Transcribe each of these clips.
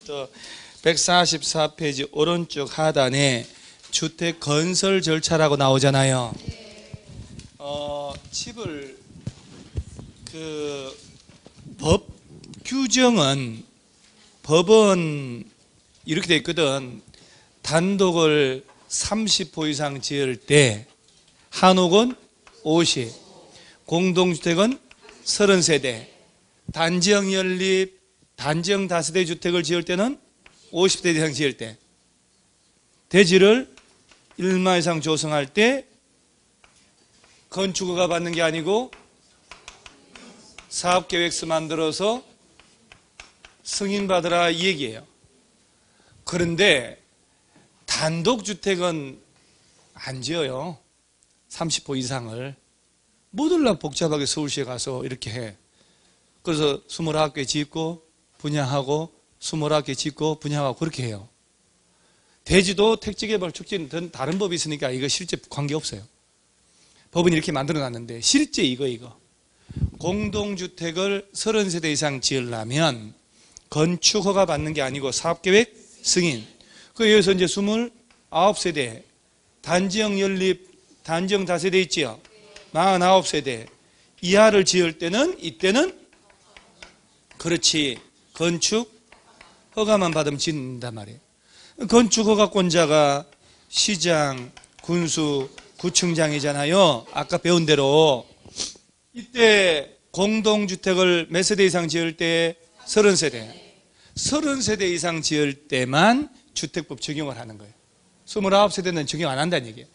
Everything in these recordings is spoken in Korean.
또 144페이지 오른쪽 하단에 주택 건설 절차라고 나오잖아요. 집을 법 규정은 법은 이렇게 돼 있거든. 단독을 30호 이상 지을 때 한옥은 50, 공동주택은 30세대, 단지형 연립, 단지형 다세대 주택을 지을 때는 50대 이상 지을 때, 대지를 1마 이상 조성할 때 건축허가 받는 게 아니고 사업계획서 만들어서 승인받으라 이 얘기예요. 그런데 단독주택은 안 지어요. 30호 이상을. 뭐들라 복잡하게 서울시에 가서 이렇게 해. 그래서 29개 짓고 분양하고 29개 짓고 분양하고 그렇게 해요. 대지도 택지개발 촉진 등 다른 법이 있으니까 이거 실제 관계없어요. 법은 이렇게 만들어 놨는데 실제 이거 공동주택을 30세대 이상 지으려면 건축허가 받는 게 아니고 사업계획 승인. 여기서 이제 29세대 단지형 연립 단지형 다세대 있지요. 49세대 이하를 지을 때는 이때는 그렇지 건축 허가만 받으면 짓는단 말이에요. 건축허가권자가 시장, 군수, 구청장이잖아요. 아까 배운 대로. 이때 공동주택을 몇 세대 이상 지을 때 30세대. 30세대 이상 지을 때만 주택법 적용을 하는 거예요. 29세대는 적용 안 한다는 얘기예요.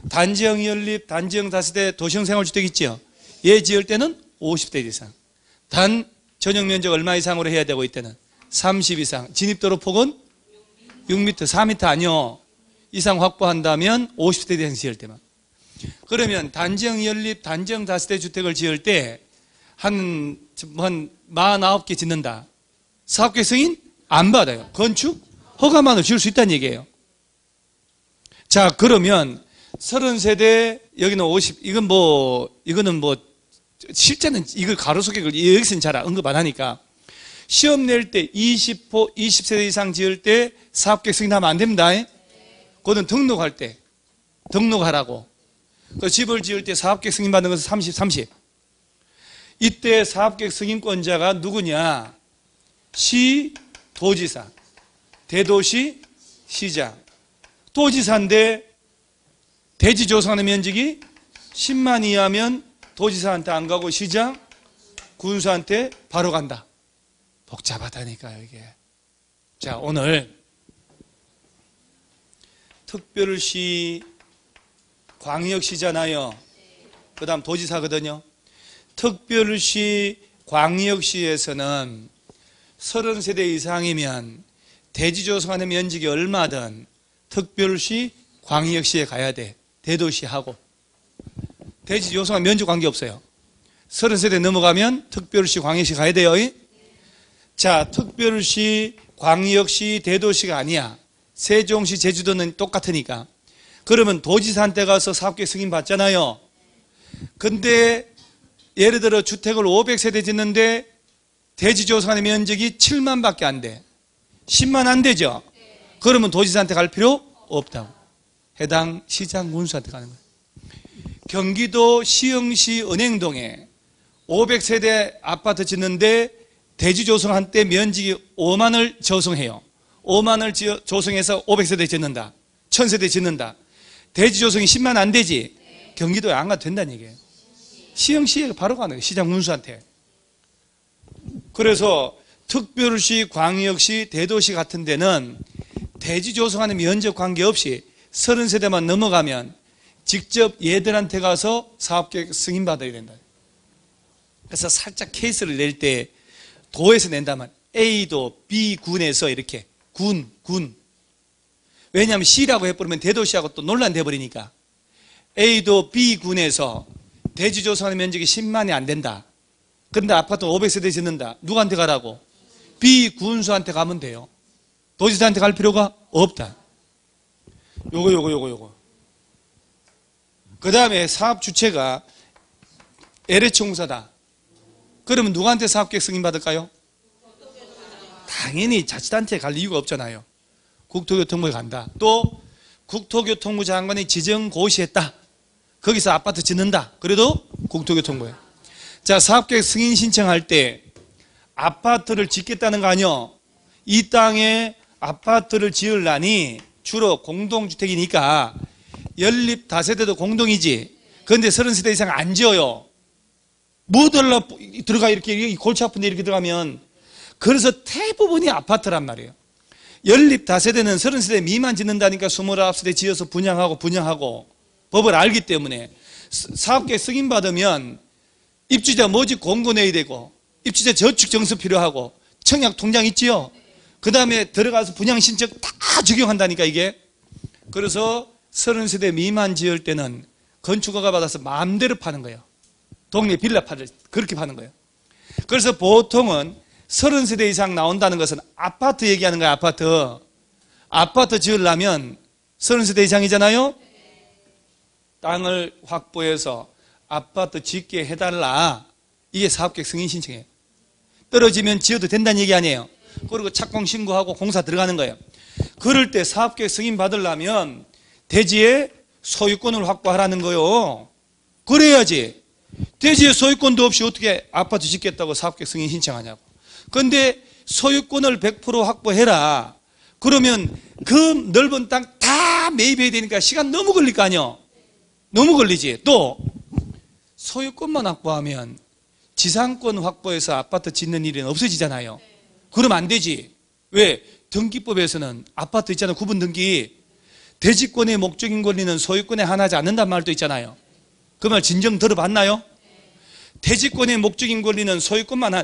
단지형 연립, 단지형 다세대 도시형 생활주택 있죠. 얘 지을 때는 50대 이상. 단 전용 면적 얼마 이상으로 해야 되고 이때는 30 이상. 진입도로 폭은 6m, 4m 아니요. 이상 확보한다면 50대 이상 지을 때만. 그러면 단지형 연립, 단지형 다세대 주택을 지을 때 한 49개 짓는다. 사업계 승인 안 받아요. 건축 허가만으로 지을 수 있다는 얘기예요. 자, 그러면 30세대 여기는 50. 이거는 실제는 이걸 가로수객을 여기서는 잘 언급 안 하니까 시험 낼 때 20호, 20세대 이상 지을 때 사업계획 승인하면 안 됩니다. 그거는 등록할 때 등록하라고. 그 집을 지을 때 사업계획 승인 받는 것은 30. 이때 사업계획 승인권자가 누구냐? 시, 도지사, 대도시, 시장. 도지사인데 대지 조성하는 면적이 10만 이하면 도지사한테 안 가고 시장, 군수한테 바로 간다. 복잡하다니까요, 이게. 자, 오늘 특별시, 광역시잖아요. 그 다음 도지사거든요. 특별시, 광역시에서는 30세대 이상이면 대지 조성하는 면적이 얼마든 특별시, 광역시에 가야 돼. 대도시하고. 대지 조성하는 면적 관계없어요. 30세대 넘어가면 특별시, 광역시 가야 돼요. 자, 특별시, 광역시, 대도시가 아니야. 세종시, 제주도는 똑같으니까. 그러면 도지사한테 가서 사업계획 승인 받잖아요. 근데 예를 들어 주택을 500세대 짓는데 대지 조성하는 면적이 7만 밖에 안 돼. 10만 안 되죠? 그러면 도지사한테 갈 필요 없다고. 해당 시장 군수한테 가는 거예요. 경기도 시흥시 은행동에 500세대 아파트 짓는데 대지 조성한 때 면적이 5만을 조성해요. 5만을 조성해서 500세대 짓는다. 1000세대 짓는다. 대지 조성이 10만 안 되지? 경기도에 안 가도 된다는 얘기예요. 시흥시에 바로 가는 거예요. 시장 군수한테. 그래서 특별시, 광역시, 대도시 같은 데는 대지 조성하는 면적 관계없이 30세대만 넘어가면 직접 얘들한테 가서 사업계획 승인받아야 된다. 그래서 살짝 케이스를 낼 때 도에서 낸다면 A도 B군에서 이렇게 군. 왜냐하면 C라고 해버리면 대도시하고 또 논란돼 버리니까 A도 B군에서 대지 조성하는 면적이 10만이 안 된다. 그런데 아파트 500세대 짓는다. 누구한테 가라고? B군수한테 가면 돼요. 도지사한테 갈 필요가 없다. 요거. 그 다음에 사업 주체가 LH공사다. 그러면 누구한테 사업계획 승인 받을까요? 당연히 자치단체에 갈 이유가 없잖아요. 국토교통부에 간다. 또 국토교통부 장관이 지정고시했다. 거기서 아파트 짓는다. 그래도 국토교통부에. 자, 사업계획 승인 신청할 때 아파트를 짓겠다는 거 아니요? 이 땅에 아파트를 지으려니 주로 공동주택이니까 연립 다세대도 공동이지. 그런데 30세대 이상 안 지어요. 뭐 들어가 이렇게 골치 아픈데 이렇게 들어가면. 그래서 대부분이 아파트란 말이에요. 연립 다세대는 30세대 미만 짓는다니까 29세대 지어서 분양하고 법을 알기 때문에 사업계획 승인받으면 입주자 모집 공고 내야 되고 입주자 저축 정수 필요하고 청약 통장 있지요. 그 다음에 들어가서 분양 신청 다 적용한다니까 이게. 그래서 30세대 미만 지을 때는 건축허가 받아서 마음대로 파는 거예요. 동네 빌라 그렇게 파는 거예요. 그래서 보통은 30세대 이상 나온다는 것은 아파트 얘기하는 거야. 아파트 지으려면 30세대 이상이잖아요. 땅을 확보해서 아파트 짓게 해달라. 이게 사업계획 승인 신청이에요. 떨어지면 지어도 된다는 얘기 아니에요. 그리고 착공 신고하고 공사 들어가는 거예요. 그럴 때 사업계획 승인 받으려면 대지에 소유권을 확보하라는 거요. 그래야지. 대지에 소유권도 없이 어떻게 아파트 짓겠다고 사업계획 승인 신청하냐고. 그런데 소유권을 100% 확보해라. 그러면 그 넓은 땅 다 매입해야 되니까 시간 너무 걸릴 거 아니요. 너무 걸리지. 또 소유권만 확보하면 지상권 확보해서 아파트 짓는 일은 없어지잖아요. 그러면 안 되지. 왜? 등기법에서는 아파트 있잖아요. 구분 등기. 대지권의 목적인 권리는 소유권에 한하지 않는단 말도 있잖아요. 그 말 진정 들어봤나요? 대지권의 목적인 권리는 소유권만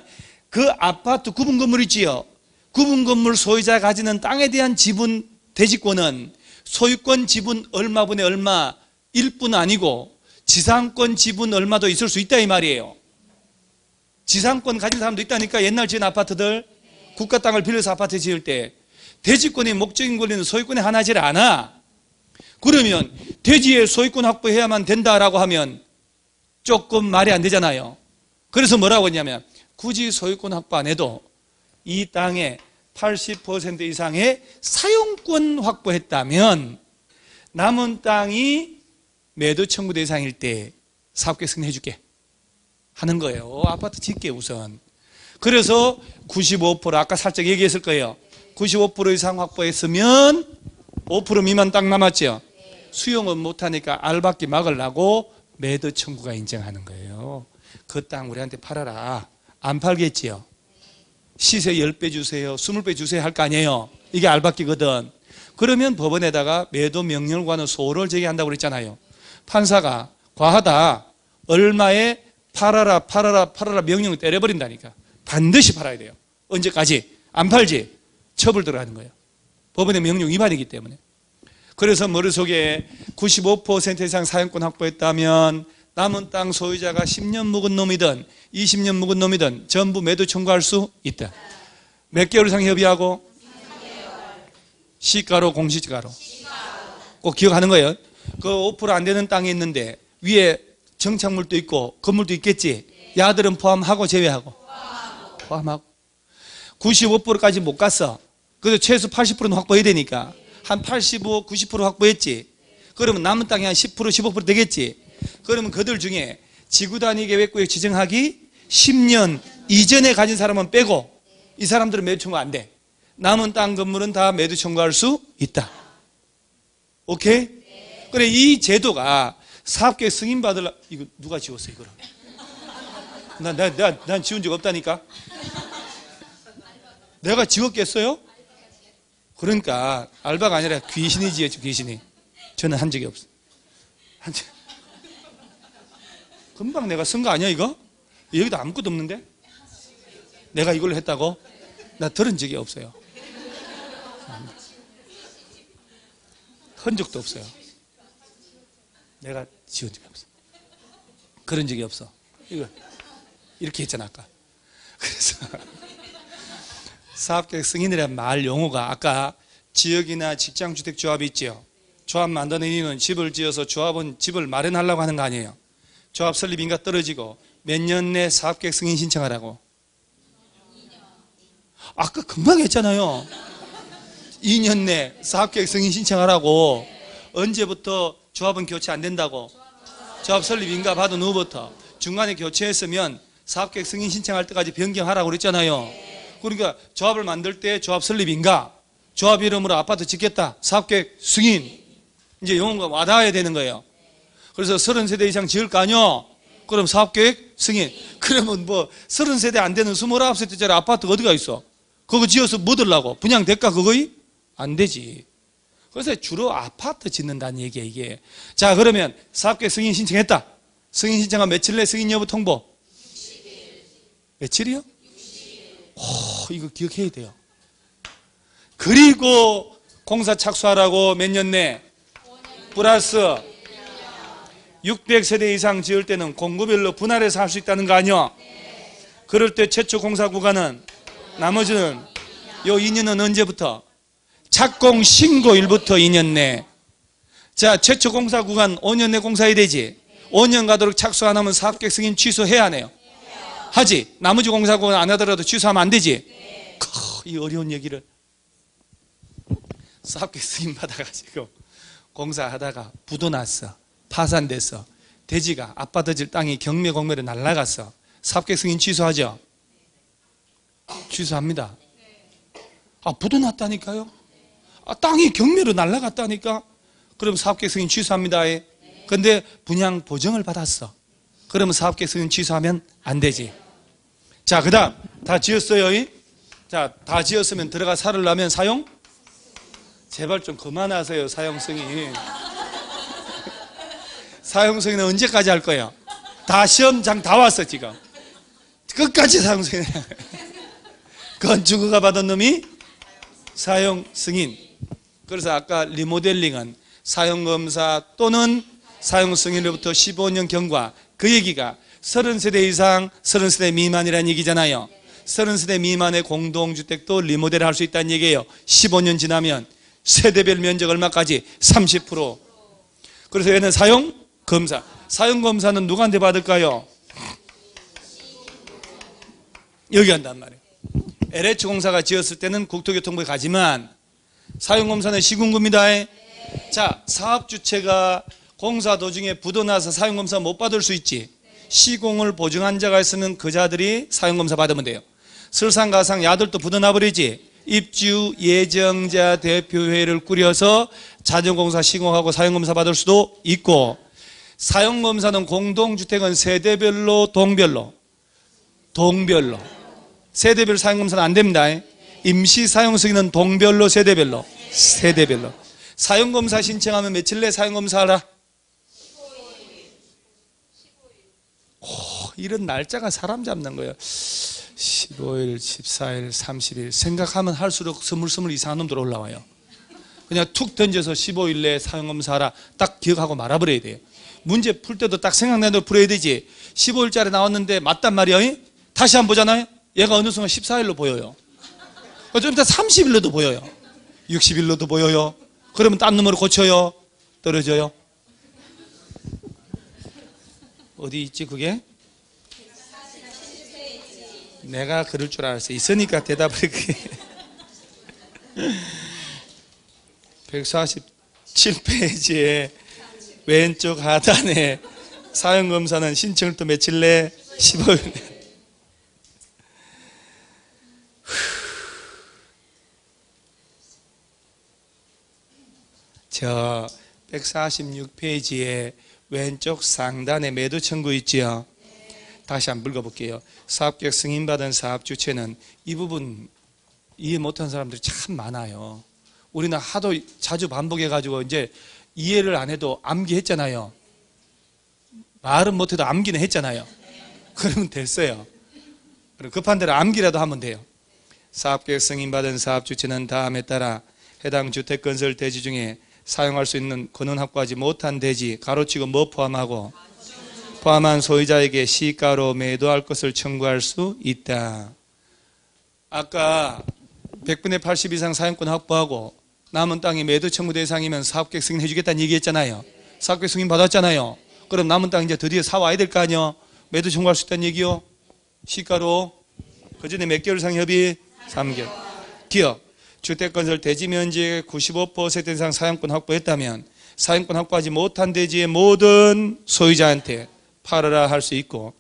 그 아파트 구분 건물 있지요. 구분 건물 소유자가 가지는 땅에 대한 지분 대지권은 소유권 지분 얼마분의 얼마 일뿐 아니고 지상권 지분 얼마도 있을 수 있다 이 말이에요. 지상권 가진 사람도 있다니까. 옛날 지은 아파트들 국가 땅을 빌려서 아파트 지을 때 대지권의 목적인 권리는 소유권에 한하지 않아. 그러면 대지에 소유권 확보해야만 된다라고 하면 조금 말이 안 되잖아요. 그래서 뭐라고 했냐면 굳이 소유권 확보 안 해도 이 땅에 80% 이상의 사용권 확보했다면 남은 땅이 매도 청구 대상일 때 사업계획 승인해줄게 하는 거예요. 아파트 짓게 우선. 그래서 95% 아까 살짝 얘기했을 거예요. 95% 이상 확보했으면 5% 미만 땅 남았죠. 수용은 못하니까 알박기 막으려고 매도 청구가 인정하는 거예요. 그 땅 우리한테 팔아라. 안 팔겠지요. 시세 10배 주세요. 20배 주세요 할 거 아니에요. 이게 알박기거든. 그러면 법원에다가 매도 명령을 구하는 소를 제기한다고 그랬잖아요. 판사가 과하다. 얼마에 팔아라 명령을 때려버린다니까. 반드시 팔아야 돼요. 언제까지? 안 팔지? 처벌 들어가는 거예요. 법원의 명령 위반이기 때문에. 그래서 머릿속에 95% 이상 사용권 확보했다면 남은 땅 소유자가 10년 묵은 놈이든 20년 묵은 놈이든 전부 매도 청구할 수 있다. 몇 개월 이상 협의하고? 시가로 공시가로? 꼭 기억하는 거예요. 그 5% 안 되는 땅이 있는데 위에 정착물도 있고 건물도 있겠지. 야들은 포함하고 제외하고? 포함하고. 95%까지 못 갔어. 그래서 최소 80%는 확보해야 되니까 한 85, 90% 확보했지. 그러면 남은 땅이 한 10%, 15% 되겠지. 그러면 그들 중에 지구단위계획구역 지정하기 10년 이전에 가진 사람은 빼고 이 사람들은 매도 청구 안 돼. 남은 땅 건물은 다 매도 청구할 수 있다. 오케이? 그래, 이 제도가 사업계획 승인받으려, 이거 누가 지웠어, 이거를? 난 지운 적 없다니까? 내가 지웠겠어요? 그러니까, 알바가 아니라 귀신이 지었죠, 귀신이. 저는 한 적이 없어요. 금방 내가 쓴 거 아니야, 이거? 여기도 아무것도 없는데? 내가 이걸로 했다고? 나 들은 적이 없어요. 흔적도 없어요. 내가 지운 적이 없어. 그런 적이 없어. 이거 이렇게 했잖아 아까. 그래서 사업계획 승인이라는 말 용어가 아까 지역이나 직장주택조합이 있죠. 조합 만드는 이유는 집을 지어서 조합은 집을 마련하려고 하는 거 아니에요. 조합 설립인가 떨어지고 몇 년 내 사업계획 승인 신청하라고. 아까 금방 했잖아요. 2년 내 사업계획 승인 신청하라고. 언제부터 조합은 교체 안 된다고? 조합 설립 인가 받은 후부터. 중간에 교체했으면 사업계획 승인 신청할 때까지 변경하라고 그랬잖아요. 그러니까 조합을 만들 때 조합 설립 인가, 조합 이름으로 아파트 짓겠다, 사업계획 승인, 이제 용어가 와닿아야 되는 거예요. 그래서 30세대 이상 지을 거 아니요? 그럼 사업계획 승인. 그러면 뭐 30세대 안 되는 29세대짜리 아파트가 어디가 있어? 그거 지어서 뭐 들라고? 분양 대가 그거이? 안 되지. 그래서 주로 아파트 짓는다는 얘기예요, 이게. 자, 그러면 사업계획 승인 신청했다. 승인 신청한 며칠 내 승인 여부 통보? 60일. 며칠이요? 60일. 이거 기억해야 돼요. 그리고 공사 착수하라고 몇 년 내? 플러스 600세대 이상 지을 때는 공구별로 분할해서 할 수 있다는 거 아니요? 그럴 때 최초 공사 구간은, 나머지는 요 2년은 언제부터? 착공 신고일부터 2년 내. 자, 최초 공사 구간 5년 내 공사해야 되지. 5년 가도록 착수 안 하면 사업계획 승인 취소해야 하네요. 하지. 나머지 공사 구간 안 하더라도 취소하면 안 되지. 이 어려운 얘기를. 사업계획 승인 받아가지고 공사하다가 부도 났어. 파산됐어. 대지가 아파트 질 땅이 경매 공매로 날라갔어. 사업계획 승인 취소하죠? 취소합니다. 부도 났다니까요? 땅이 경매로 날라갔다니까? 그럼 사업계획 승인 취소합니다. 근데 분양 보증을 받았어. 그러면 사업계획 승인 취소하면 안 되지. 자, 그 다음 다 지었어요. 자, 다 지었으면 들어가 살으려면 사용? 제발 좀 그만하세요. 사용 승인. 사용 승인은 언제까지 할 거예요? 다 시험장 다 왔어 지금. 끝까지 사용 승인. 건축허가 받은 놈이 사용 승인. 그래서 아까 리모델링은 사용검사 또는 사용 승인으로부터 15년 경과. 그 얘기가 30세대 이상 30세대 미만이라는 얘기잖아요. 30세대 미만의 공동주택도 리모델을 할 수 있다는 얘기예요. 15년 지나면 세대별 면적 얼마까지? 30%. 그래서 얘는 사용검사. 사용검사는 누구한테 받을까요? 여기 한단 말이에요. LH공사가 지었을 때는 국토교통부에 가지만 사용검사는 시군구입니다. 자, 사업주체가 공사 도중에 부도 나서 사용검사 못 받을 수 있지. 시공을 보증한 자가 있으면 그 자들이 사용검사 받으면 돼요. 설상가상 야들도 부도 나버리지. 입주 예정자 대표회를 꾸려서 자전공사 시공하고 사용검사 받을 수도 있고, 사용검사는 공동주택은 세대별로 동별로 세대별 사용검사는 안 됩니다. 임시 사용승인은 동별로 세대별로 사용검사 신청하면 며칠 내 사용검사 하라? 15일. 이런 날짜가 사람 잡는 거예요. 15일, 14일, 30일 생각하면 할수록 스물스물 이상한 놈들 올라와요. 그냥 툭 던져서 15일 내에 사용검사 하라 딱 기억하고 말아버려야 돼요. 문제 풀 때도 딱 생각나는 대로 풀어야 되지. 15일짜리 나왔는데 맞단 말이야. 다시 한번 보잖아요. 얘가 어느 순간 14일로 보여요. 좀 이따 30일로도 보여요. 60일로도 보여요. 그러면 딴 놈으로 고쳐요. 떨어져요. 어디 있지 그게? 내가 그럴 줄 알았어. 있으니까 대답을 그게. 147페이지에 왼쪽 하단에 사용검사는 신청을 또 며칠 내? 15일 내. 저 146페이지에 왼쪽 상단에 매도 청구 있지요. 다시 한번 읽어볼게요. 사업계획 승인받은 사업주체는, 이 부분 이해 못한 사람들이 참 많아요. 우리는 하도 자주 반복해가지고 이제 이해를 안 해도 암기했잖아요. 말은 못해도 암기는 했잖아요. 그러면 됐어요. 그럼 급한 대로 암기라도 하면 돼요. 사업계획 승인받은 사업주체는 다음에 따라 해당 주택건설 대지 중에 사용할 수 있는 권은 확보하지 못한 대지 가로치고 뭐 포함하고 포함한 소유자에게 시가로 매도할 것을 청구할 수 있다. 아까 100분의 80 이상 사용권 확보하고 남은 땅이 매도 청구 대상이면 사업계획 승인해 주겠다는 얘기했잖아요. 사업계획 승인 받았잖아요. 그럼 남은 땅 이제 드디어 사와야 될 거 아니요. 매도 청구할 수 있다는 얘기요. 시가로. 그 전에 몇 개월 이상 협의? 3개월. 기업. 주택건설 대지면적의 95% 이상 사용권 확보했다면 사용권 확보하지 못한 대지의 모든 소유자한테 팔아라 할 수 있고,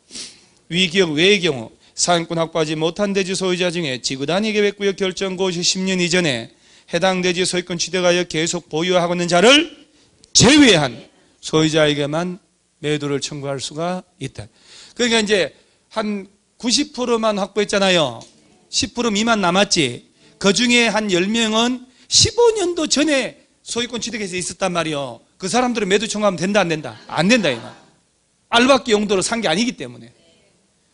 위기역 외의 경우 사용권 확보하지 못한 대지 소유자 중에 지구단위 계획구역 결정고 시 10년 이전에 해당 대지 소유권 취득하여 계속 보유하고 있는 자를 제외한 소유자에게만 매도를 청구할 수가 있다. 그러니까 이제 한 90%만 확보했잖아요. 10% 미만 남았지. 그 중에 한 10명은 15년도 전에 소유권 취득해서 있었단 말이요. 그 사람들은 매도 청구하면 된다, 안 된다? 안 된다, 이 말. 알박기 용도로 산 게 아니기 때문에.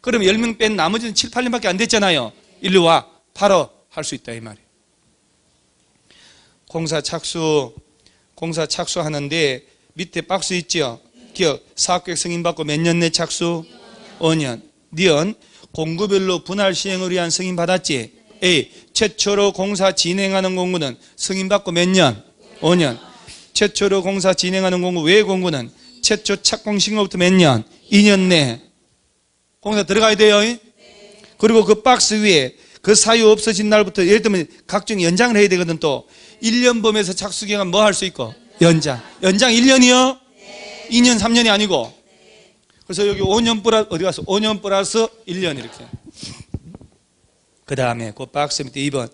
그러면 10명 뺀 나머지는 7, 8년밖에 안 됐잖아요. 일로 와, 팔어 할 수 있다, 이 말이에요. 공사 착수하는데 밑에 박스 있죠? 기억, 사업계획 승인받고 몇 년 내 착수? 5년. 니은, 공구별로 분할 시행을 위한 승인받았지? A, 최초로 공사 진행하는 공구는 승인받고 몇 년? 5년. 최초로 공사 진행하는 공구 외 공구는 최초 착공 시행로부터 몇 년? 2년 내 공사 들어가야 돼요. 그리고 그 박스 위에 그 사유 없어진 날부터 예를 들면 각종 연장을 해야 되거든. 또 1년 범위에서 착수기간 뭐 할 수 있고? 연장 1년이요? 2년 3년이 아니고. 그래서 여기 5년 플러스 어디 갔어? 5년 플러스 1년 이렇게. 그 다음에 그 박스 밑에 2번,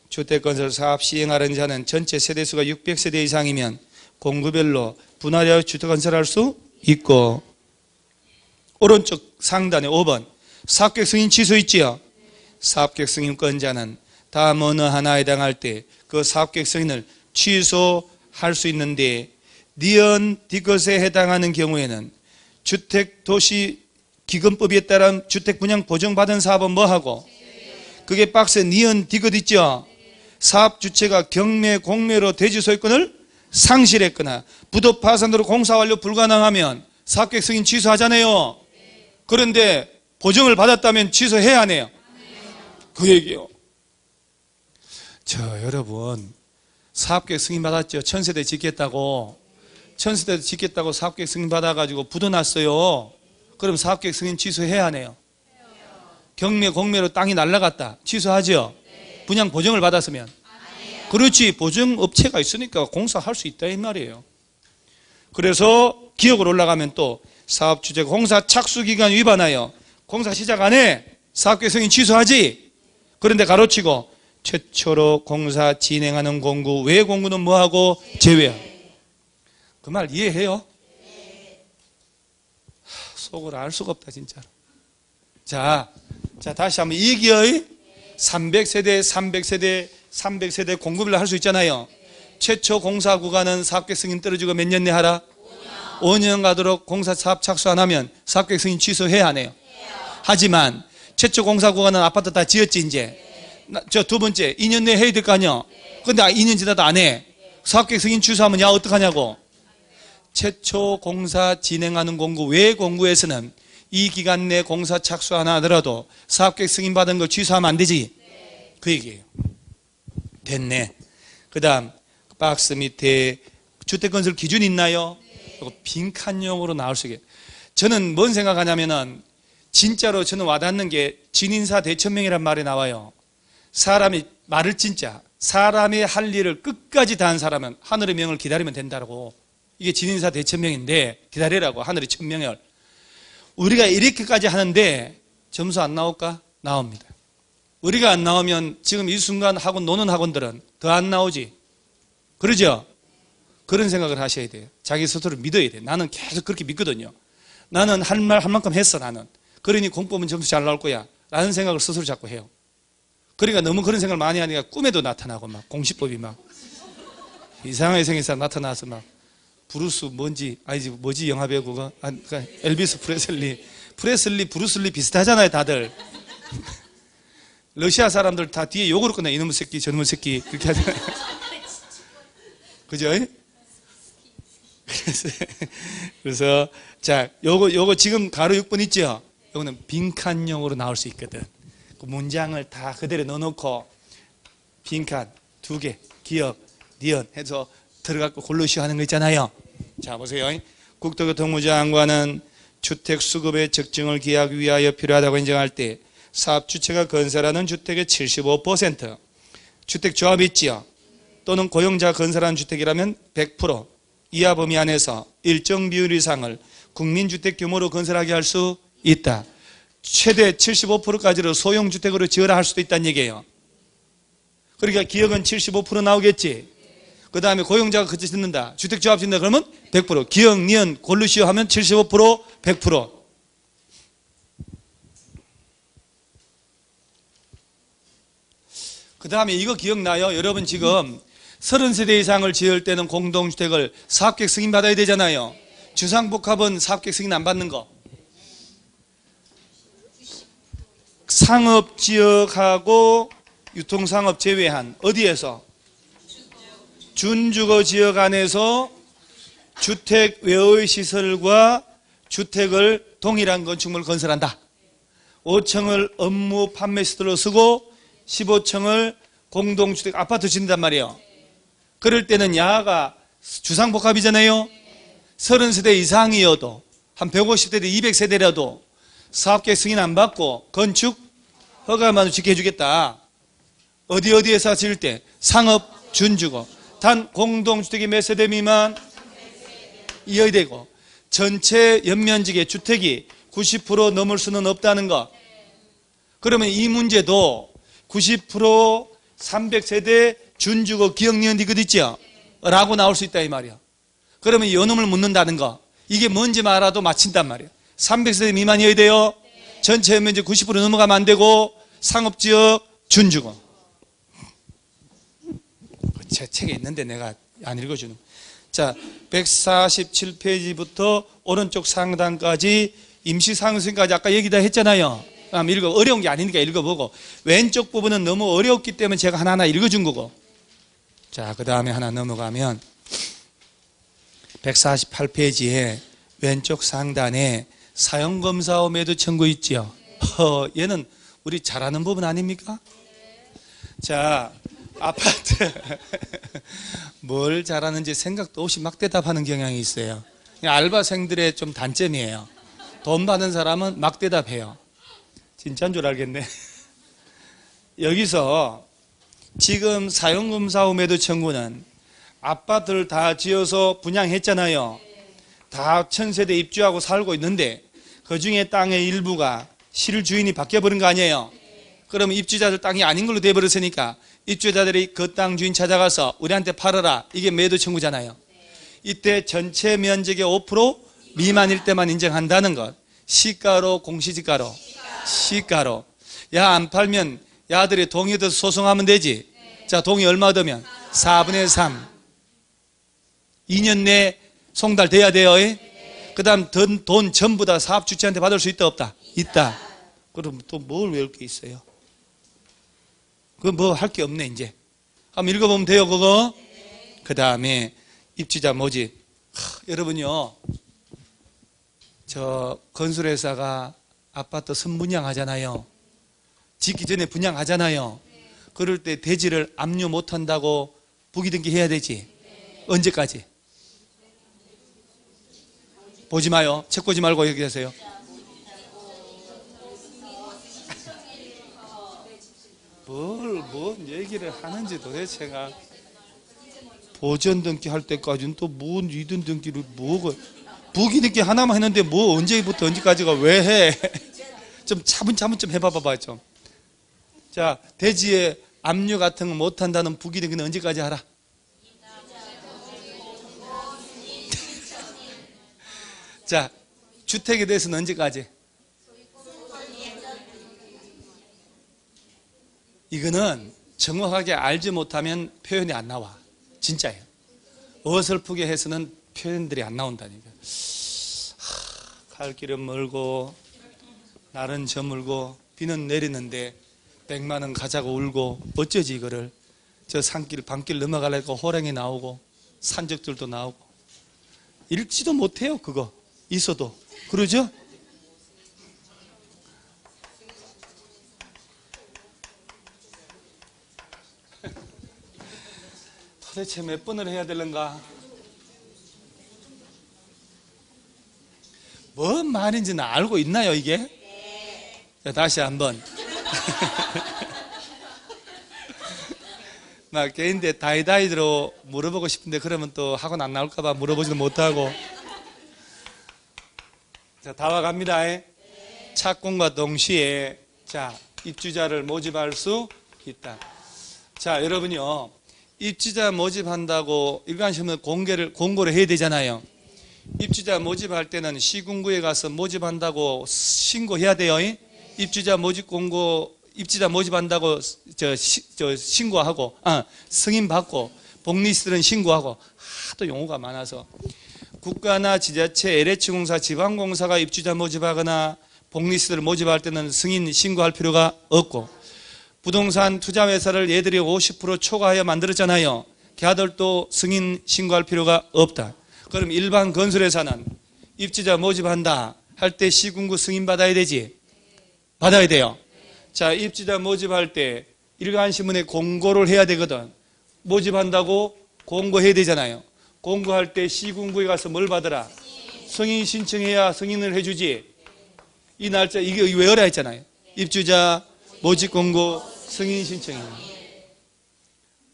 주택건설 사업 시행하는 자는 전체 세대수가 600세대 이상이면 공구별로 분할하여 주택건설할 수 있고, 오른쪽 상단에 5번, 사업계획 승인 취소 있지요? 사업계획 승인권자는 다음 어느 하나에 해당할 때 그 사업계획 승인을 취소할 수 있는데, 니은 디귿에 해당하는 경우에는 주택도시기금법에 따른 주택분양 보증받은 사업은 뭐하고? 그게 박스에 니은 디귿 있죠? 사업 주체가 경매, 공매로 대지 소유권을 상실했거나 부도 파산으로 공사 완료 불가능하면 사업계획 승인 취소하잖아요. 그런데 보증을 받았다면 취소해야 하네요. 그 얘기요. 여러분, 사업계획 승인 받았죠? 천세대 짓겠다고. 천세대 짓겠다고 사업계획 승인 받아가지고 부도 났어요. 그럼 사업계획 승인 취소해야 하네요. 경매, 공매로 땅이 날라갔다. 취소하죠? 분양 보증을 받았으면. 그렇지. 보증업체가 있으니까 공사할 수 있다 이 말이에요. 그래서 기억으로 올라가면 또 사업주체가 공사 착수기간 위반하여 공사 시작 안 해. 사업계획 승인 취소하지. 그런데 가로치고 최초로 공사 진행하는 공구 외 공구는 뭐하고? 제외하고. 그 말 이해해요? 속을 알 수가 없다 진짜로. 자 다시 한번 이기의 300세대 공구별로 할 수 있잖아요. 최초 공사 구간은 사업계획 승인 떨어지고 몇 년 내 하라? 5년 가도록 공사 사업 착수 안 하면 사업계획 승인 취소해야 하네요. 하지만 최초 공사 구간은 아파트 다 지었지 이제. 저 두 번째 2년 내에 해야 될 거 아니야. 근데 2년 지나도 안 해. 사업계획 승인 취소하면 야 어떡하냐고. 최초 공사 진행하는 공구 외 공구에서는 이 기간 내 공사 착수 하나 하더라도 사업계획 승인 받은 걸 취소하면 안 되지. 그 얘기예요. 됐네. 그 다음 박스 밑에 주택건설 기준 있나요? 빈칸용으로 나올 수 있게. 저는 뭔 생각하냐면은 진짜로 저는 와닿는 게 진인사 대천명이란 말이 나와요. 사람이 말을 진짜 사람이 할 일을 끝까지 다한 사람은 하늘의 명을 기다리면 된다고. 이게 진인사 대천명인데 기다리라고 하늘의 천명을. 우리가 이렇게까지 하는데 점수 안 나올까? 나옵니다. 우리가 안 나오면 지금 이 순간 학원 노는 학원들은 더 안 나오지. 그러죠? 그런 생각을 하셔야 돼요. 자기 스스로를 믿어야 돼요. 나는 계속 그렇게 믿거든요. 나는 할 말 한 만큼 했어 나는. 그러니 공법은 점수 잘 나올 거야 라는 생각을 스스로 자꾸 해요. 그러니까 너무 그런 생각을 많이 하니까 꿈에도 나타나고 막 공시법이 막 이상하게 생겨서 나타나서 막 브루스 뭐지 영화 배우가 그러니까 엘비스 프레슬리 브루슬리 비슷하잖아요 다들. 러시아 사람들 다 뒤에 욕으로 끝나. 이놈의 새끼 저놈의 새끼 그렇게 하잖아요. 그죠? 그래서 자 요거 지금 가로 6번 있죠? 요거는 빈칸용으로 나올 수 있거든. 그 문장을 다 그대로 넣어놓고 빈칸 2개 기억 니은 해서 들어가고 골로시오 하는 거 있잖아요. 자 보세요. 국토교통부 장관은 주택 수급의 적정을 기하기 위하여 필요하다고 인정할 때 사업주체가 건설하는 주택의 75%, 주택조합이 있지요. 또는 고용자 건설하는 주택이라면 100% 이하 범위 안에서 일정 비율 이상을 국민주택 규모로 건설하게 할 수 있다. 최대 75%까지로 소형주택으로 지어라 할 수도 있다는 얘기예요. 그러니까 기역은 75% 나오겠지. 그 다음에 고용자가 그치 짓는다. 주택조합 짓는다 그러면 100%. 기역, 니은, 고르시오 하면 75%, 100%. 그 다음에 이거 기억나요? 여러분 지금 30세대 이상을 지을 때는 공동주택을 사업계획 승인 받아야 되잖아요. 주상복합은 사업계획 승인 안 받는 거. 상업지역하고 유통상업 제외한 어디에서? 준주거지역 안에서 주택 외의 시설과 주택을 동일한 건축물을 건설한다. 5층을 업무 판매 시설로 쓰고 15층을 공동주택 아파트 짓는단 말이에요. 그럴 때는 야가 주상복합이잖아요. 30세대 이상이어도 한 150세대, 200세대라도 사업계획 승인 안 받고 건축 허가만 짓게 해주겠다. 어디에서 지을 때? 상업, 준주거. 단 공동주택이 몇 세대 미만? 이어야 되고 전체 연면적의 주택이 90% 넘을 수는 없다는 것. 그러면 이 문제도 90% 300세대 준주거 기억니은 이것 있죠? 라고 나올 수 있다 이 말이야. 그러면 요놈을 묻는다는 거. 이게 뭔지 알아도 맞힌단 말이야. 300세대 미만이어야 돼요. 전체 연면적 90% 넘어가면 안 되고 상업지역 준주거. 제 책에 있는데 내가 안 읽어주는. 자, 147페이지부터 오른쪽 상단까지 임시상승까지 아까 얘기 다 했잖아요. 어려운 게 아니니까 읽어보고, 왼쪽 부분은 너무 어려웠기 때문에 제가 하나하나 읽어준 거고. 자, 그 다음에 하나 넘어가면 148페이지에 왼쪽 상단에 사용검사 후 매도 청구 있죠. 얘는 우리 잘 아는 부분 아닙니까? 자, 아파트 뭘 잘하는지 생각도 없이 막 대답하는 경향이 있어요. 알바생들의 좀 단점이에요. 돈 받는 사람은 막 대답해요. 진짜인 줄 알겠네. 여기서 지금 사용검사 후 매도 청구는 아파트를 다 지어서 분양했잖아요. 다 1000세대 입주하고 살고 있는데 그 중에 땅의 일부가 실주인이 바뀌어버린 거 아니에요. 그러면 입주자들 땅이 아닌 걸로 돼버렸으니까 입주자들이 그 땅 주인 찾아가서 우리한테 팔아라. 이게 매도 청구잖아요. 이때 전체 면적의 5% 미만일 때만 인정한다는 것. 시가로 공시지가로? 시가로. 야, 안 팔면 야들이 동의 얻어서 소송하면 되지. 자, 동의 얼마 얻으면? 4분의 3. 2년 내에 송달돼야 돼요. 그 다음 돈 전부 다 사업주체한테 받을 수 있다 없다? 있다. 그럼 또 뭘 외울 게 있어요? 그거 뭐 할 게 없네 이제. 한번 읽어보면 돼요 그거. 그 다음에 입주자 뭐지? 여러분요, 저 건설회사가 아파트 선분양 하잖아요. 짓기 전에 분양하잖아요. 그럴 때 대지를 압류 못한다고 부기등기 해야 되지. 언제까지? 보지 마요. 책 보지 말고 얘기하세요. 뭔 얘기를 하는지 도대체가. 보전 등기 할 때까지는 또 뭔 이든 등기를 뭐고, 부기 등기 하나만 했는데 뭐 언제부터 언제까지가 왜 해? 좀 차분차분 좀 해봐봐 좀. 자, 대지에 압류 같은 거 못한다는 부기 등기는 언제까지 하라? 자, 주택에 대해서는 언제까지? 이거는 정확하게 알지 못하면 표현이 안 나와. 진짜예요. 어설프게 해서는 표현들이 안 나온다니까. 갈 길은 멀고 날은 저물고 비는 내리는데 100만 원 가자고 울고 어쩌지 이거를. 저 산길 밤길 넘어가려고 호랑이 나오고 산적들도 나오고. 읽지도 못해요 그거 있어도. 그러죠? 도대체 몇 번을 해야 되는가? 뭔 말인지는 알고 있나요 이게? 자, 다시 한번 막 개인데 다이다이로 물어보고 싶은데 그러면 또 학원 안 나올까봐 물어보지도 못하고. 자, 다 와갑니다. 착공과 동시에 자, 입주자를 모집할 수 있다. 자, 여러분요, 입주자 모집한다고 일반시험은 공고를 해야 되잖아요. 입주자 모집할 때는 시군구에 가서 모집한다고 신고해야 돼요. 입주자 모집 공고, 입주자 모집한다고 신고하고, 승인 받고, 복리스들은 신고하고, 하도 용어가 많아서 국가나 지자체, LH공사, 지방공사가 입주자 모집하거나 복리스들을 모집할 때는 승인 신고할 필요가 없고, 부동산 투자회사를 얘들이 50% 초과하여 만들었잖아요. 걔들도 승인 신고할 필요가 없다. 그럼 일반 건설회사는 입주자 모집한다 할 때 시군구 승인 받아야 되지? 받아야 돼요. 자, 입주자 모집할 때 일간신문에 공고를 해야 되거든. 모집한다고 공고해야 되잖아요. 공고할 때 시군구에 가서 뭘 받으라? 승인 신청해야 승인을 해주지. 이 날짜, 이게 외워라 했잖아요. 입주자 모집 공고 승인 신청이에요.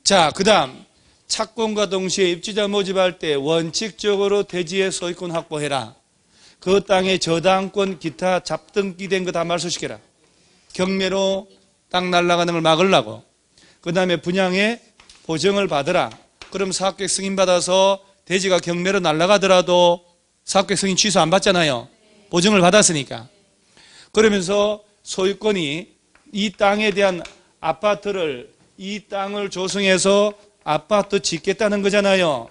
자, 그 다음 착공과 동시에 입주자 모집할 때 원칙적으로 대지의 소유권 확보해라. 그 땅에 저당권 기타 잡등기된 거 다 말소시켜라. 경매로 땅 날아가는 걸 막으려고. 그 다음에 분양에 보증을 받으라. 그럼 사업계획 승인받아서 대지가 경매로 날아가더라도 사업계획 승인 취소 안 받잖아요. 보증을 받았으니까. 그러면서 소유권이 이 땅에 대한 아파트를, 이 땅을 조성해서 아파트 짓겠다는 거잖아요.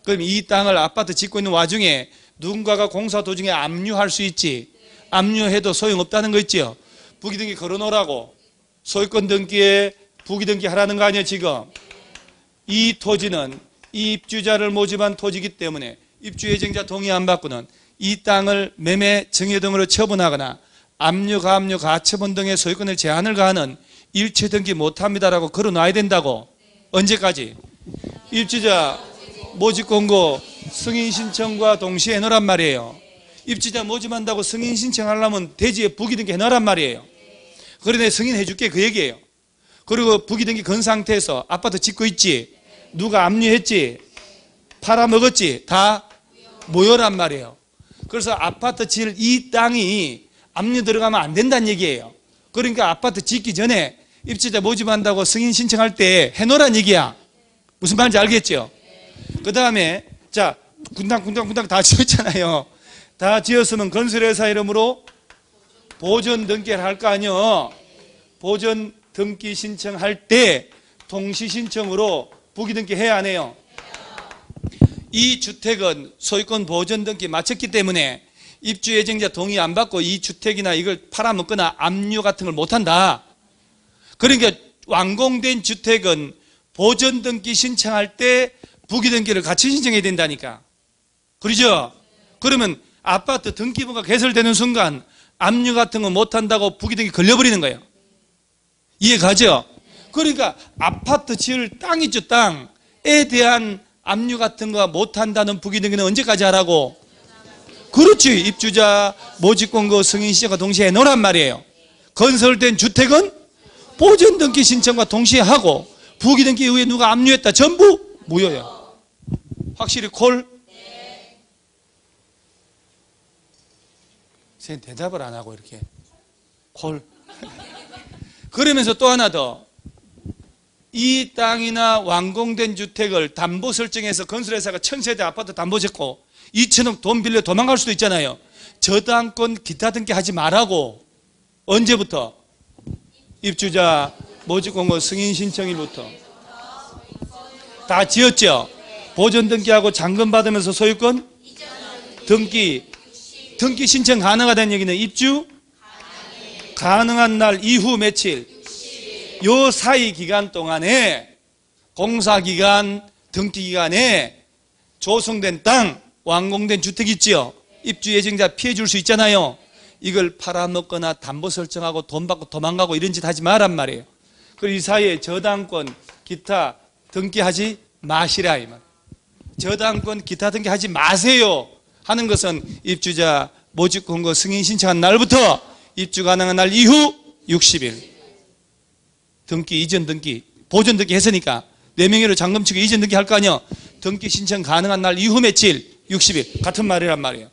그럼 이 땅을 아파트 짓고 있는 와중에 누군가가 공사 도중에 압류할 수 있지. 압류해도 소용없다는 거 있죠. 부기등기 걸어놓으라고. 소유권 등기에 부기등기 하라는 거 아니에요 지금. 이 토지는 이 입주자를 모집한 토지이기 때문에 입주예정자 동의 안 받고는 이 땅을 매매 증여 등으로 처분하거나 압류, 가압류, 가처분 등의 소유권을 제한을 가하는 일체 등기 못합니다라고 걸어놔야 된다고. 언제까지? 입주자 모집 공고 승인 신청과 동시에 해놓으란 말이에요. 입주자 모집한다고 승인 신청하려면 대지에 부기등기 해놓으란 말이에요. 그런데 승인해 줄게 그 얘기예요. 그리고 부기등기 건 상태에서 아파트 짓고 있지, 누가 압류했지, 팔아먹었지, 다 모여란 말이에요. 그래서 아파트 지을 이 땅이 압류 들어가면 안 된다는 얘기예요. 그러니까 아파트 짓기 전에 입주자 모집한다고 승인 신청할 때 해놓으란 얘기야. 무슨 말인지 알겠죠? 그 다음에 자, 군당 다 지었잖아요. 다 지었으면 건설회사 이름으로 보존 등기를 할 거 아니요. 보존 등기 신청할 때 동시 신청으로 부기등기 해야 안 해요? 이 주택은 소유권 보존 등기 마쳤기 때문에 입주 예정자 동의 안 받고 이 주택이나 이걸 팔아먹거나 압류 같은 걸 못한다. 그러니까 완공된 주택은 보존 등기 신청할 때 부기등기를 같이 신청해야 된다니까. 그러죠? 그러면 아파트 등기부가 개설되는 순간 압류 같은 거 못한다고 부기등기 걸려버리는 거예요. 이해가죠? 그러니까 아파트 지을 땅 있죠, 땅에 대한 압류 같은 거 못한다는 부기등기는 언제까지 하라고? 그렇지. 입주자 모집공고 승인 신청과 동시에 해놓으란 말이에요. 건설된 주택은 보존 등기 신청과 동시에 하고 부기등기 이후에 누가 압류했다 전부 무효야. 확실히 콜? 선생님 대답을 안 하고 이렇게 콜. 그러면서 또 하나 더, 이 땅이나 완공된 주택을 담보 설정해서 건설회사가 1000세대 아파트 담보 짓고 2천억 돈 빌려 도망갈 수도 있잖아요. 저당권 기타 등기 하지 말라고. 언제부터? 입주자 모집공고 승인 신청일부터. 다 지었죠? 보존 등기하고 잔금 받으면서 소유권 등기 신청 가능하다는 얘기는 입주 가능한 날 이후 며칠? 요 사이 기간 동안에 공사기간, 등기기간에 조성된 땅, 완공된 주택 있지요? 입주 예정자 피해 줄 수 있잖아요. 이걸 팔아먹거나 담보 설정하고 돈 받고 도망가고 이런 짓 하지 말란 말이에요. 그리고 이 사이에 저당권, 기타 등기하지 마시라 이 말. 저당권, 기타 등기하지 마세요 하는 것은 입주자 모집 공고 승인 신청한 날부터 입주 가능한 날 이후 60일. 등기, 이전 등기, 보존 등기 했으니까 내 명의로 잔금 치고 이전 등기 할 거 아니야. 등기 신청 가능한 날 이후 며칠? 60일. 같은 말이란 말이에요.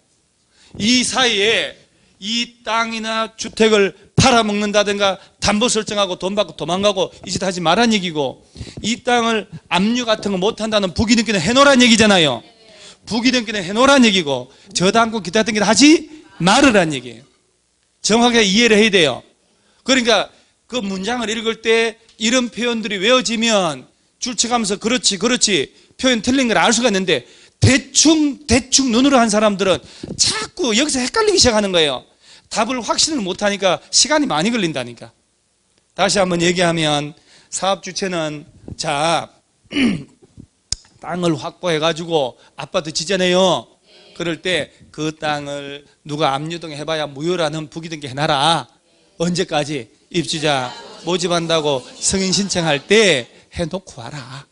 이 사이에 이 땅이나 주택을 팔아먹는다든가 담보 설정하고 돈 받고 도망가고 이 짓 하지 말란 얘기고, 이 땅을 압류 같은 거 못한다는 부기등기는 해놓으란 얘기잖아요. 부기등기는 해놓으란 얘기고, 저당권 기타 등기는 하지 말으란 얘기예요. 정확하게 이해를 해야 돼요. 그러니까 그 문장을 읽을 때 이런 표현들이 외워지면 줄쳐가면서 그렇지 표현 틀린 걸 알 수가 있는데, 대충 눈으로 한 사람들은 자꾸 여기서 헷갈리기 시작하는 거예요. 답을 확신을 못하니까 시간이 많이 걸린다니까. 다시 한번 얘기하면, 사업주체는 자 땅을 확보해가지고 아파트 지잖아요. 그럴 때 그 땅을 누가 압류등 해봐야 무효라는 부기등기 해놔라. 언제까지? 입주자 모집한다고 승인 신청할 때 해놓고 와라.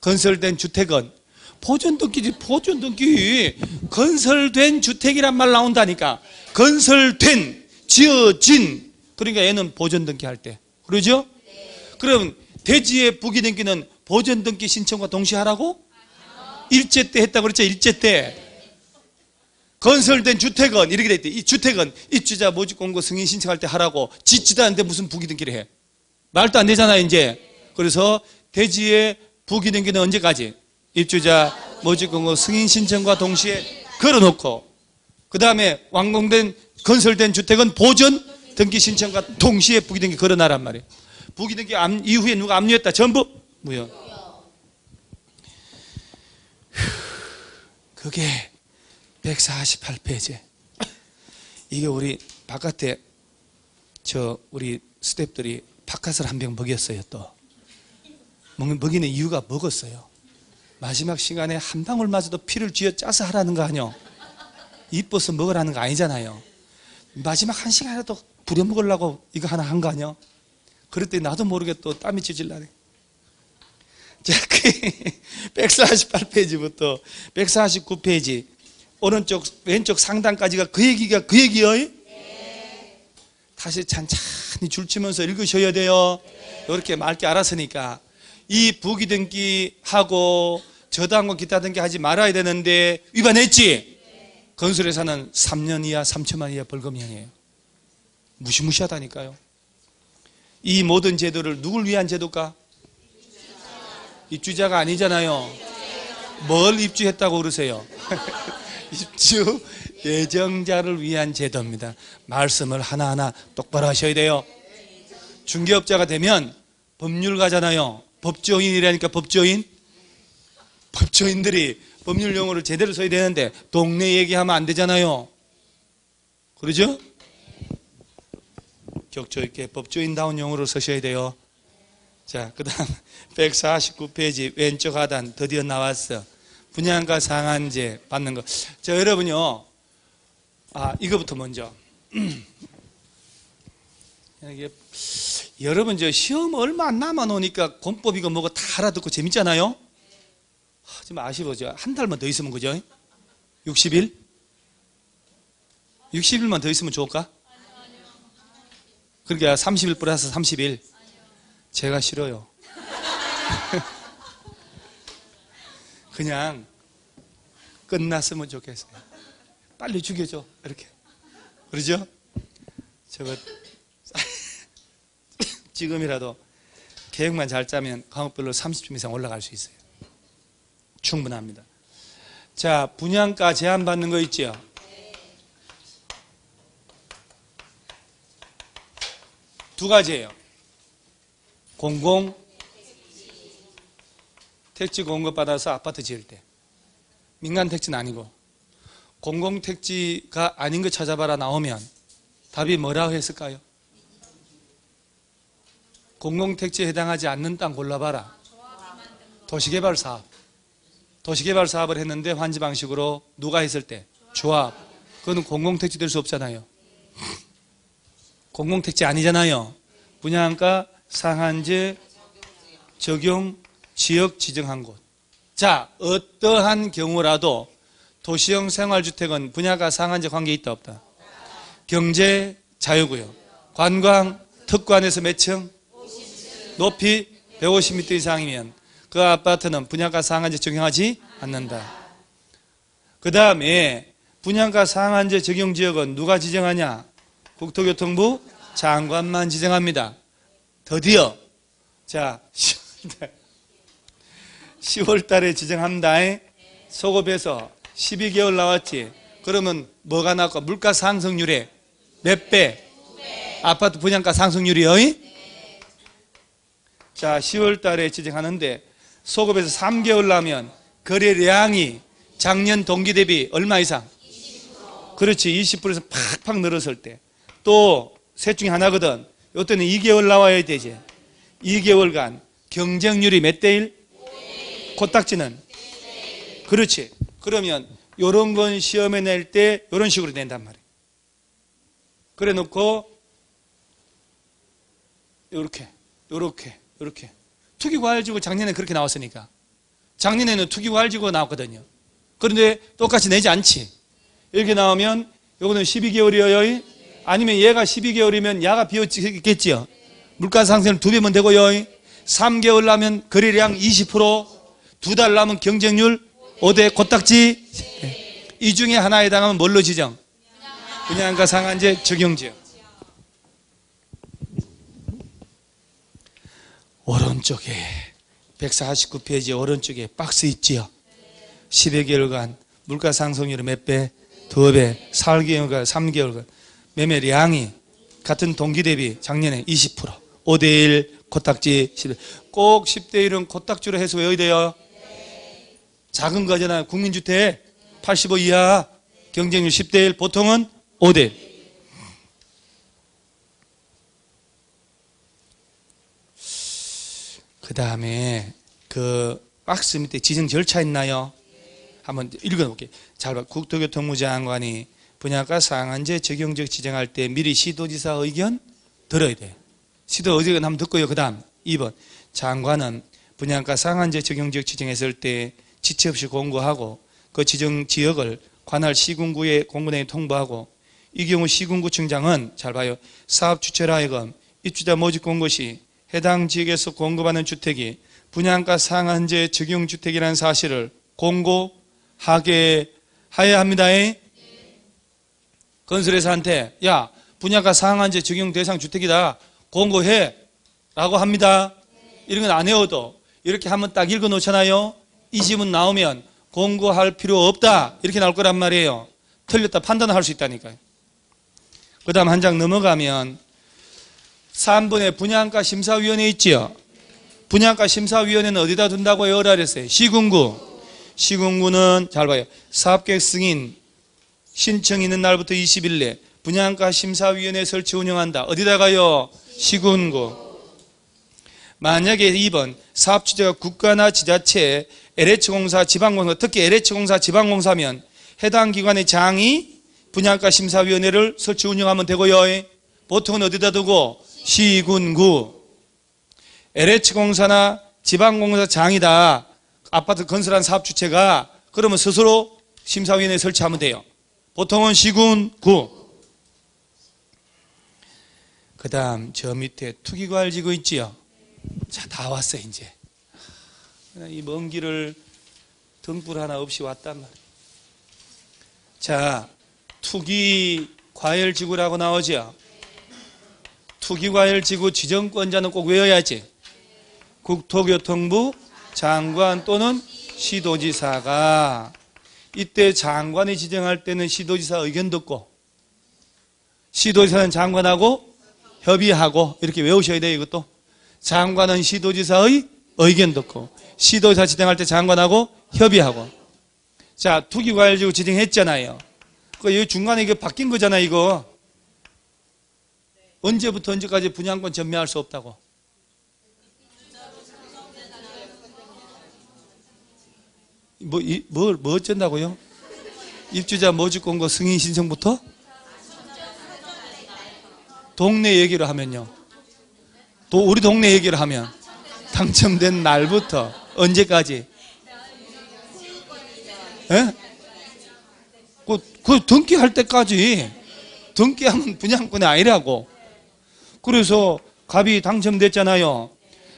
건설된 주택은 보존등기지. 보존등기. 건설된 주택이란 말 나온다니까. 건설된, 지어진. 그러니까 얘는 보존등기 할 때. 그러죠? 그럼 대지의 부기등기는 보존등기 신청과 동시에 하라고? 일제 때 했다고 그랬죠? 일제 때. 건설된 주택은 이렇게 돼 있대. 이 주택은 입주자 모집 공고 승인 신청할 때 하라고. 짓지도 않는데 무슨 부기등기를 해. 말도 안 되잖아요, 이제. 그래서 대지의 부기등기는 언제까지? 입주자 모집 공고 승인 신청과 동시에 걸어놓고, 그 다음에 완공된 건설된 주택은 보존 등기 신청과 동시에 부기등기 걸어놔란 말이에요. 부기등기 이후에 누가 압류했다? 전부 무효. 그게 148페이지. 이게 우리 바깥에 우리 스태프들이 팥갓을 한 병 먹였어요. 또 먹이는 이유가 먹었어요. 마지막 시간에 한 방울마저도 피를 쥐어 짜서 하라는 거 아니요. 이뻐서 먹으라는 거 아니잖아요. 마지막 한 시간이라도 부려먹으려고 이거 하나 한 거 아니요. 그럴 때 나도 모르게 또 땀이 찌질라네. 자, 148페이지부터 149페이지 오른쪽 왼쪽 상단까지가 그 얘기가 그 얘기예요. 네. 다시 찬찬히 줄치면서 읽으셔야 돼요. 네. 이렇게 맑게 알았으니까. 이 부기등기하고 저당권 기타 등기 하지 말아야 되는데 위반했지? 네. 건설회사는 3년 이하 3천만 이하 벌금형이에요. 무시무시하다니까요. 이 모든 제도를 누굴 위한 제도일까? 입주자가 아니잖아요. 뭘 입주했다고 그러세요? 입주 예정자를 위한 제도입니다. 말씀을 하나하나 똑바로 하셔야 돼요. 중개업자가 되면 법률가잖아요. 법조인이라니까. 법조인. 법조인들이 법률 용어를 제대로 써야 되는데 동네 얘기하면 안 되잖아요. 그러죠? 격조 있게 법조인다운 용어를 쓰셔야 돼요. 자, 그 다음 149페이지 왼쪽 하단 드디어 나왔어. 분양가 상한제 받는 거. 자, 여러분요. 이거부터 먼저. 여러분, 시험 얼마 안 남아 놓으니까 권법 이거 뭐고 다 알아듣고 재밌잖아요? 좀 아쉬워져. 한 달만 더 있으면 그죠? 60일? 60일만 더 있으면 좋을까? 그러니까 30일 플러스 30일. 제가 싫어요. 그냥 끝났으면 좋겠어요. 빨리 죽여줘. 이렇게. 그러죠? 저거 지금이라도 계획만 잘 짜면 과목별로 30점 이상 올라갈 수 있어요. 충분합니다. 자, 분양가 제한받는 거 있죠? 두 가지예요. 공공 택지 공급받아서 아파트 지을 때. 민간 택지는 아니고. 공공 택지가 아닌 거 찾아봐라 나오면 답이 뭐라고 했을까요? 공공 택지에 해당하지 않는 땅 골라봐라. 도시개발 사업. 도시개발 사업을 했는데 환지 방식으로 누가 했을 때? 조합. 그거는 공공 택지 될 수 없잖아요. 공공 택지 아니잖아요. 분양가 상한제 적용 지역 지정한 곳. 자, 어떠한 경우라도 도시형 생활주택은 분양가 상한제 관계 있다 없다? 경제 자유구역. 관광 특관에서 몇 층? 높이 150m 이상이면 그 아파트는 분양가 상한제 적용하지 않는다. 그 다음에 분양가 상한제 적용 지역은 누가 지정하냐? 국토교통부 장관만 지정합니다. 드디어 자 10월 달에 지정합니다. 소급해서 12개월 나왔지. 그러면 뭐가 나올까? 물가 상승률에 몇 배? 아파트 분양가 상승률이요? 자 10월 달에 지정하는데 소급해서 3개월 나면 거래량이 작년 동기 대비 얼마 이상? 그렇지. 20%에서 팍팍 늘었을 때. 또 셋 중에 하나거든. 이때는 2개월 나와야 되지. 2개월간 경쟁률이 몇 대 1? 코딱지는? 그렇지. 그러면 이런 건 시험에 낼 때 이런 식으로 낸단 말이에요. 그래 놓고 이렇게 투기과열지구 작년에 그렇게 나왔으니까 작년에는 투기과열지구가 나왔거든요. 그런데 똑같이 내지 않지. 이렇게 나오면 요거는 12개월이에요. 아니면 얘가 12개월이면 야가 비어있겠지요. 물가 상승을 2배면 되고요. 3개월 나면 거래량 20%, 2달 나면 경쟁률 5대 코딱지. 이 중에 하나에 해당하면 뭘로 지정? 분양가 상한제 적용지역. 오른쪽에 149페이지 오른쪽에 박스 있지요. 10여 개월간 물가 상승률이 몇 배? 2배. 4개월간 3개월간 매매량이 같은 동기 대비 작년에 20%, 5대1 코딱지 10대. 꼭 10대1은 코딱지로 해서 외워야 돼요. 작은 거잖아요. 국민주택 85 이하 경쟁률 10대1, 보통은 5대1. 그 다음에 그 박스 밑에 지정 절차 있나요? 한번 읽어볼게요. 잘 봐. 국토교통부 장관이 분양가 상한제 적용적 지정할 때 미리 시도지사 의견 들어야 돼. 시도 의견 한번 듣고요. 그 다음 2번 장관은 분양가 상한제 적용적 지정했을 때 지체 없이 공고하고 그 지정 지역을 관할 시군구에 공군에 통보하고 이 경우 시군구청장은 잘 봐요. 사업 주체로 하여금 입주자 모집 공고 시 해당 지역에서 공급하는 주택이 분양가 상한제 적용 주택이라는 사실을 공고하게 하여야 합니다. 건설회사한테 야 분양가 상한제 적용 대상 주택이다 공고해 라고 합니다. 이런 건 안 외워도 이렇게 한번 딱 읽어 놓잖아요. 이 지문 나오면 공고할 필요 없다 이렇게 나올 거란 말이에요. 틀렸다 판단할 수 있다니까요. 그 다음 한 장 넘어가면 3번에 분양가 심사위원회 있지요. 분양가 심사위원회는 어디다 둔다고 외우라 그랬어요? 시군구. 시군구는 잘 봐요. 사업계획 승인 신청 있는 날부터 20일 내 분양가 심사위원회 설치 운영한다. 어디다가요? 시군구. 만약에 2번 사업 주체가 국가나 지자체, LH공사, 지방공사, 특히 LH공사, 지방공사면 해당 기관의 장이 분양가 심사위원회를 설치 운영하면 되고요. 보통은 어디다 두고? 시군구. LH공사나 지방공사 장이다. 아파트 건설한 사업 주체가 그러면 스스로 심사위원회 설치하면 돼요. 보통은 시군구. 그 다음 저 밑에 투기과열지구 있지요. 자, 다 왔어요 이제. 이 먼 길을 등불 하나 없이 왔단 말이에요. 자, 투기과열지구라고 나오죠. 투기과열지구 지정권자는 꼭 외워야지. 국토교통부 장관 또는 시도지사가. 이때 장관이 지정할 때는 시도지사 의견 듣고 시도지사는 장관하고 협의하고 이렇게 외우셔야 돼요. 이것도 장관은 시도지사의 의견 듣고 시도지사 지정할 때 장관하고 협의하고. 자, 투기과열지구 지정했잖아요. 여기 중간에 이거 바뀐 거잖아요. 이거 언제부터 언제까지 분양권 전매할 수 없다고. 뭐 어쩐다고요? 입주자 모집 공고 승인 신청부터? 동네 얘기를 하면요. 우리 동네 얘기를 하면 당첨된 날부터 언제까지? 예? 그 등기할 때까지. 등기하면 분양권이 아니라고. 그래서 갑이 당첨됐잖아요.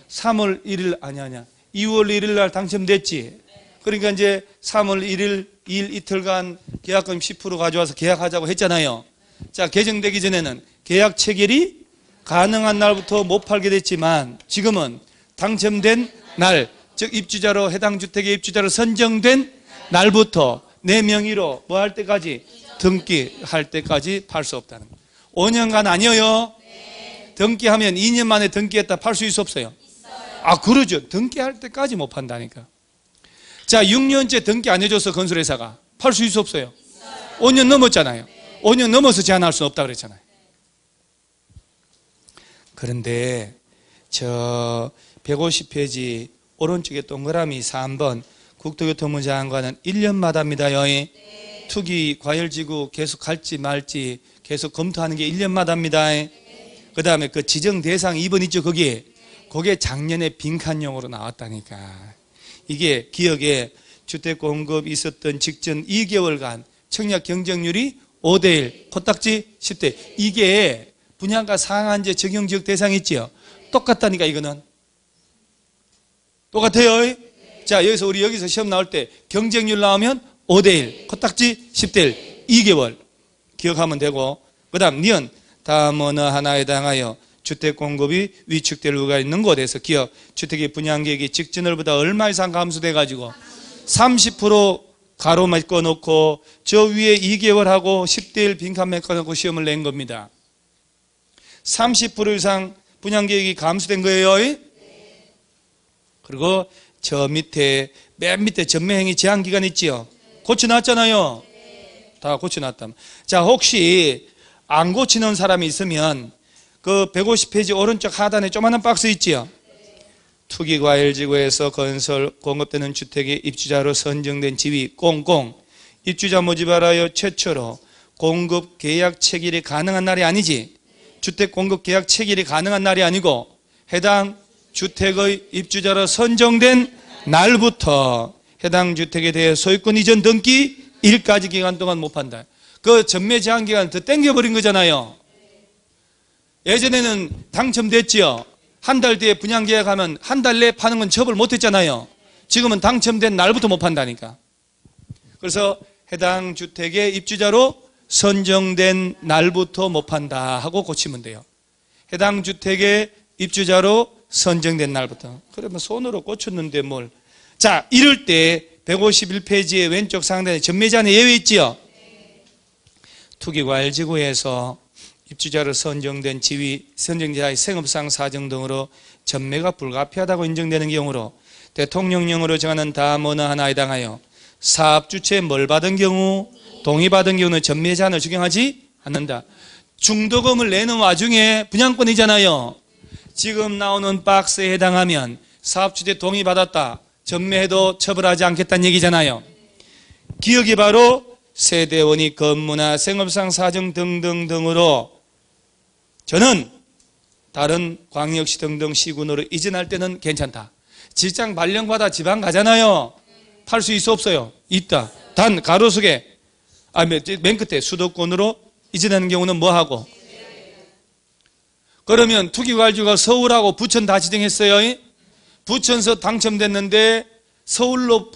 3월 1일 아니야. 2월 1일 날 당첨됐지. 그러니까 이제 3월 1일 이틀간 계약금 10% 가져와서 계약하자고 했잖아요. 자, 개정되기 전에는 계약 체결이 가능한 날부터 못 팔게 됐지만 지금은 당첨된 날, 즉 입주자로 해당 주택의 입주자로 선정된 날부터 내 명의로 뭐 할 때까지 등기할 때까지 팔 수 없다는 거예요. 5년간 아니에요. 등기하면 2년 만에 등기했다 팔 수 있어 없어요? 아, 그러죠. 등기할 때까지 못 판다니까. 자, 6년째 등기 안 해줘서 건설회사가 팔 수 있어 없어요? 5년 넘었잖아요. 5년 넘어서 제한할 수 없다 그랬잖아요. 그런데 저 150페이지 오른쪽에 동그라미 3번 국토교통부 장관은 1년마다입니다요. 투기 과열지구 계속 갈지 말지 계속 검토하는 게 1년마다입니다. 그 다음에 그 지정 대상 2번 있죠, 거기에. 그게 작년에 빈칸용으로 나왔다니까. 이게 기억에 주택 공급 있었던 직전 2개월간 청약 경쟁률이 5대1, 코딱지 10대. 이게 분양가 상한제 적용 지역 대상 있지요? 똑같다니까, 이거는. 똑같아요. 자, 여기서 시험 나올 때 경쟁률 나오면 5대1, 코딱지 10대1, 2개월. 기억하면 되고. 그 다음, 니은, 다음 어느 하나에 해당하여 주택 공급이 위축될 우려가 있는 곳에서 기업, 주택의 분양계획이 직전월보다 얼마 이상 감소돼가지고 30% 가로 묶어놓고 저 위에 2개월 하고 10대1 빈칸 묶어놓고 시험을 낸 겁니다. 30% 이상 분양계획이 감소된 거예요. 그리고 저 밑에 맨 밑에 전매행위 제한기간 있지요? 고쳐놨잖아요. 다 고쳐놨다. 자, 혹시 안 고치는 사람이 있으면 그 150페이지 오른쪽 하단에 조그마한 박스 있지요? 투기과열지구에서 건설 공급되는 주택의 입주자로 선정된 지위 꽁꽁 입주자 모집하여 최초로 공급 계약 체결이 가능한 날이 아니지. 주택 공급 계약 체결이 가능한 날이 아니고 해당 주택의 입주자로 선정된 날부터 해당 주택에 대해 소유권 이전 등기 일까지 기간 동안 못 판다. 그 전매 제한 기간 더 땡겨버린 거잖아요. 예전에는 당첨됐지요. 한 달 뒤에 분양계약하면 한 달 내에 파는 건 처벌 못했잖아요. 지금은 당첨된 날부터 못 판다니까. 그래서 해당 주택의 입주자로 선정된 날부터 못 판다 하고 고치면 돼요. 해당 주택의 입주자로 선정된 날부터. 그러면 손으로 꽂혔는데 뭘. 자, 이럴 때 151페이지의 왼쪽 상단에 전매 제한의 예외 있지요? 투기과열지구에서 입주자로 선정된 지위, 선정자의 생업상 사정 등으로 전매가 불가피하다고 인정되는 경우로 대통령령으로 정하는 다음 어느 하나에 해당하여 사업주체에 뭘 받은 경우, 동의받은 경우는 전매 제한을 적용하지 않는다. 중도금을 내는 와중에 분양권이잖아요. 지금 나오는 박스에 해당하면 사업주체 동의받았다. 전매해도 처벌하지 않겠다는 얘기잖아요. 기억이 바로 세대원이 건물이나 생업상 사정 등등으로 저는 다른 광역시 등등 시군으로 이전할 때는 괜찮다. 직장 발령받아 지방 가잖아요. 팔 수 있어 없어요? 있다. 단 가로수에 맨 끝에 수도권으로 이전하는 경우는 뭐하고? 그러면 투기과열지구가 서울하고 부천 다 지정했어요. 부천서 당첨됐는데 서울로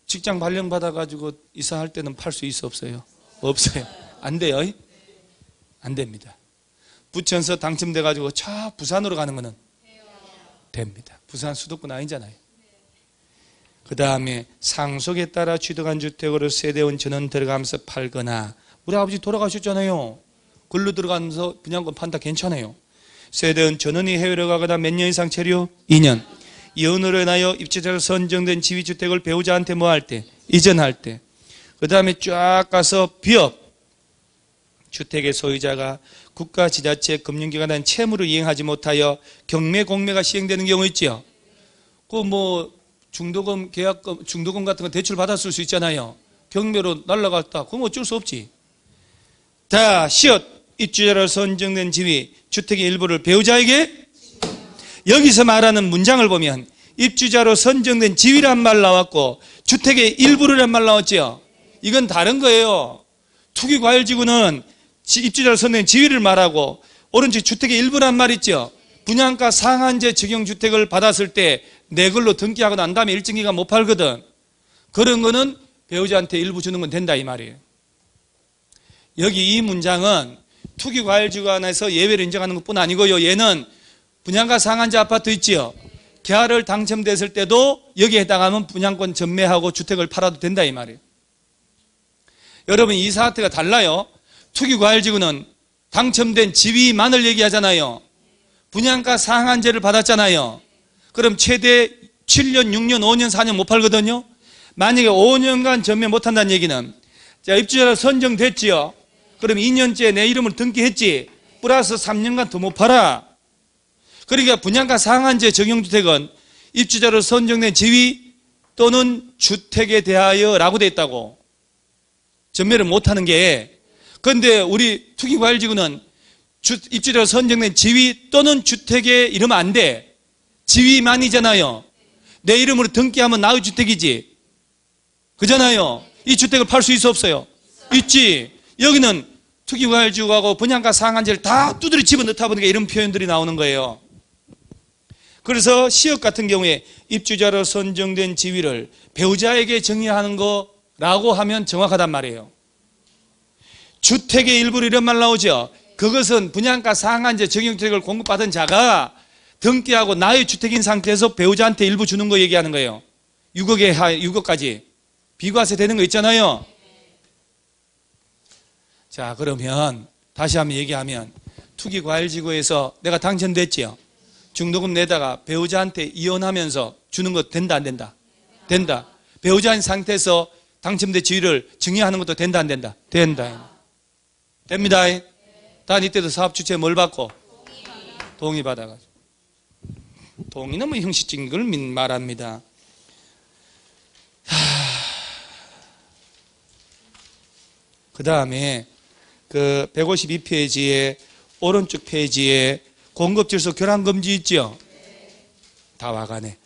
직장 발령받아가지고 이사할 때는 팔 수 있어 없어요? 없어요. 안 돼요. 안 됩니다. 부천서 당첨돼가지고 저 부산으로 가는 거는 됩니다. 부산 수도권 아니잖아요. 그 다음에 상속에 따라 취득한 주택으로 세대원 전원 들어가면서 팔거나 우리 아버지 돌아가셨잖아요. 글로 들어가면서 분양권 판다 괜찮아요. 세대원 전원이 해외로 가거나 몇 년 이상 체류? 2년. 이혼으로 인하여 입주자로 선정된 지위주택을 배우자한테 뭐 할 때? 이전할 때. 그 다음에 쫙 가서 비업. 주택의 소유자가 국가, 지자체, 금융기관은 채무를 이행하지 못하여 경매, 공매가 시행되는 경우 있지요. 그 뭐 중도금, 계약금, 중도금 같은 거 대출 받았을 수 있잖아요. 경매로 날라갔다. 그럼 어쩔 수 없지. 자, 시옷. 입주자로 선정된 지위, 주택의 일부를 배우자에게 여기서 말하는 문장을 보면 입주자로 선정된 지위란 말 나왔고 주택의 일부란 말 나왔죠. 이건 다른 거예요. 투기과열지구는 입주자로 선정된 지위를 말하고 오른쪽 주택의 일부란 말 있죠. 분양가 상한제 적용주택을 받았을 때 내 걸로 등기하고 난 다음에 일정 기간 못 팔거든. 그런 거는 배우자한테 일부 주는 건 된다 이 말이에요. 여기 이 문장은 투기과열지구안에서 예외를 인정하는 것뿐 아니고요. 얘는 분양가 상한제 아파트 있지요. 계약을 당첨됐을 때도 여기에 해당하면 분양권 전매하고 주택을 팔아도 된다 이 말이에요. 여러분 이 사태가 달라요. 투기과열지구는 당첨된 지위만을 얘기하잖아요. 분양가 상한제를 받았잖아요. 그럼 최대 7년, 6년, 5년, 4년 못 팔거든요. 만약에 5년간 전매 못한다는 얘기는 자 입주자로 선정됐지요. 그럼 2년째 내 이름을 등기했지. 플러스 3년간 더 못 팔아. 그러니까 분양가 상한제 적용주택은 입주자로 선정된 지위 또는 주택에 대하여 라고 돼 있다고. 전매를 못하는 게. 그런데 우리 투기과열지구는 입주자로 선정된 지위 또는 주택에 이러면 안 돼. 지위만이잖아요. 내 이름으로 등기하면 나의 주택이지. 그잖아요. 이 주택을 팔 수 있어 없어요? 있지. 여기는 투기과열지구하고 분양가 상한제를 다 두드려 집어넣다 보니까 이런 표현들이 나오는 거예요. 그래서 시역 같은 경우에 입주자로 선정된 지위를 배우자에게 정의하는 거라고 하면 정확하단 말이에요. 주택의 일부로 이런 말 나오죠. 그것은 분양가 상한제 적용주택을 공급받은 자가 등기하고 나의 주택인 상태에서 배우자한테 일부 주는 거 얘기하는 거예요. 6억까지 비과세 되는 거 있잖아요. 자 그러면 다시 한번 얘기하면 투기과열지구에서 내가 당첨됐지요. 중도금 내다가 배우자한테 이혼하면서 주는 거 된다 안 된다? 된다. 배우자인 상태에서 당첨된 지위를 증여하는 것도 된다 안 된다? 된다. 됩니다. 단 이때도 사업 주체 뭘 받고? 동의 받아가지고. 동의는 뭐 형식적인 걸 말합니다. 그 다음에 그 152페이지에 오른쪽 페이지에 공급질소 교란금지 있죠? 다 와가네.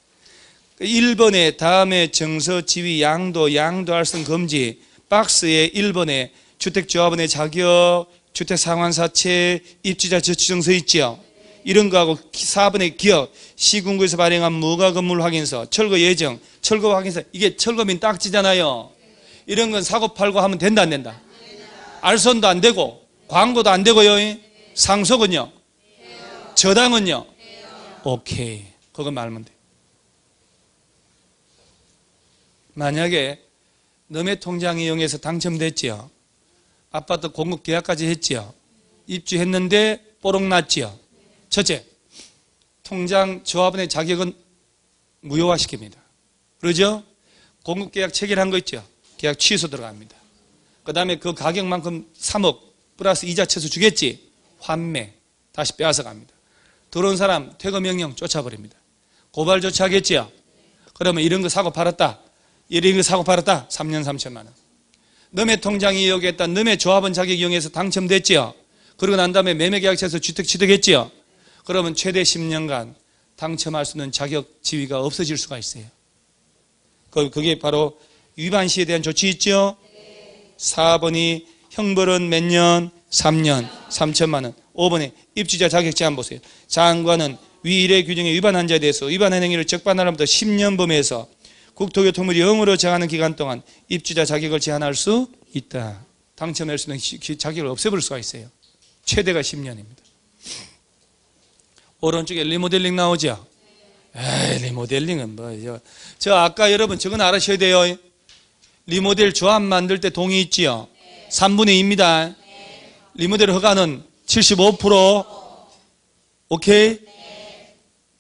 1번에 다음에 정서, 지위, 양도, 양도할성 금지, 박스에 1번에 주택조합원의 자격, 주택상환사채, 입주자 저취증서 있죠? 이런 거하고 4번의 기억, 시군구에서 발행한 무가 건물 확인서, 철거 예정, 철거 확인서, 이게 철거민 딱지잖아요. 이런 건 사고 팔고 하면 된다 안 된다? 알선도 안 되고 광고도 안 되고요. 상속은요? 저당은요? 오케이. 그거 말하면 돼. 만약에 너의 통장 이용해서 당첨됐지요. 아파트 공급 계약까지 했지요. 입주했는데 뽀록 났지요. 첫째, 통장 조합원의 자격은 무효화시킵니다. 그러죠? 공급 계약 체결한 거 있죠? 계약 취소 들어갑니다. 그 다음에 그 가격만큼 3억 플러스 이자 쳐서 주겠지? 환매. 다시 빼앗아 갑니다. 들어온 사람 퇴거 명령 쫓아버립니다. 고발 조치하겠지요? 그러면 이런 거 사고 팔았다. 이런 거 사고 팔았다. 3년 3천만 원. 너의 통장 이용했다. 너의 조합원 자격 이용해서 당첨됐지요? 그러고 난 다음에 매매계약서에서 주택 취득했지요? 그러면 최대 10년간 당첨할 수 있는 자격 지위가 없어질 수가 있어요. 그게 바로 위반 시에 대한 조치 있죠? 4번이 형벌은 몇 년? 3년 3천만 원. 5번에 입주자 자격 제한 보세요. 장관은 위 일의 규정에 위반한 자에 대해서 위반한 행위를 적반하로부터 10년 범위에서 국토교통부를 영으로 정하는 기간 동안 입주자 자격을 제한할 수 있다. 당첨할 수 있는 자격을 없애버릴 수가 있어요. 최대가 10년입니다. 오른쪽에 리모델링 나오죠? 에이, 리모델링은 뭐, 저 아까 여러분 저건 알아셔야 돼요. 리모델 조합 만들 때 동의 있지요? 3분의 2입니다. 리모델 허가는 75%. 오케이?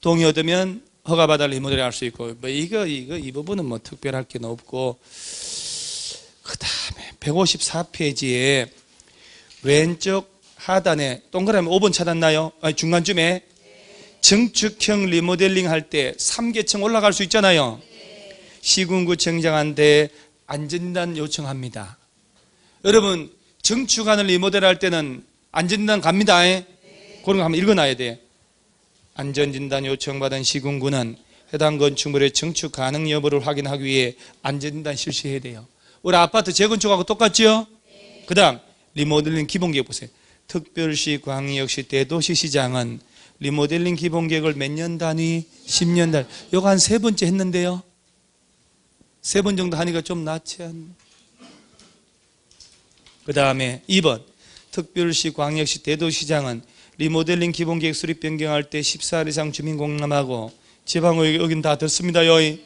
동의 얻으면 허가받아 리모델 할 수 있고, 뭐 이 부분은 뭐 특별할 게 없고. 그 다음에 154페이지에 왼쪽 하단에 동그라미 5번 찾았나요? 아니, 중간쯤에 증축형 리모델링 할 때 3계층 올라갈 수 있잖아요. 시군구청장한테 안전진단 요청합니다. 여러분 증축하는 리모델 할 때는 안전진단 갑니다. 그런 거 한번 읽어놔야 돼. 안전진단 요청받은 시군구는 해당 건축물의 증축 가능 여부를 확인하기 위해 안전진단 실시해야 돼요. 우리 아파트 재건축하고 똑같죠? 그 다음 리모델링 기본계획 보세요. 특별시, 광역시, 대도시 시장은 리모델링 기본계획을 몇 년 단위? 10년 단위. 요거 한 3번째 했는데요. 3번 정도 하니까 좀 낫지 않나? 그 다음에 2번. 특별시, 광역시, 대도시장은 리모델링 기본계획 수립 변경할 때 14일 이상 주민 공감하고 지방의회 여긴 다 듣습니다. 여기.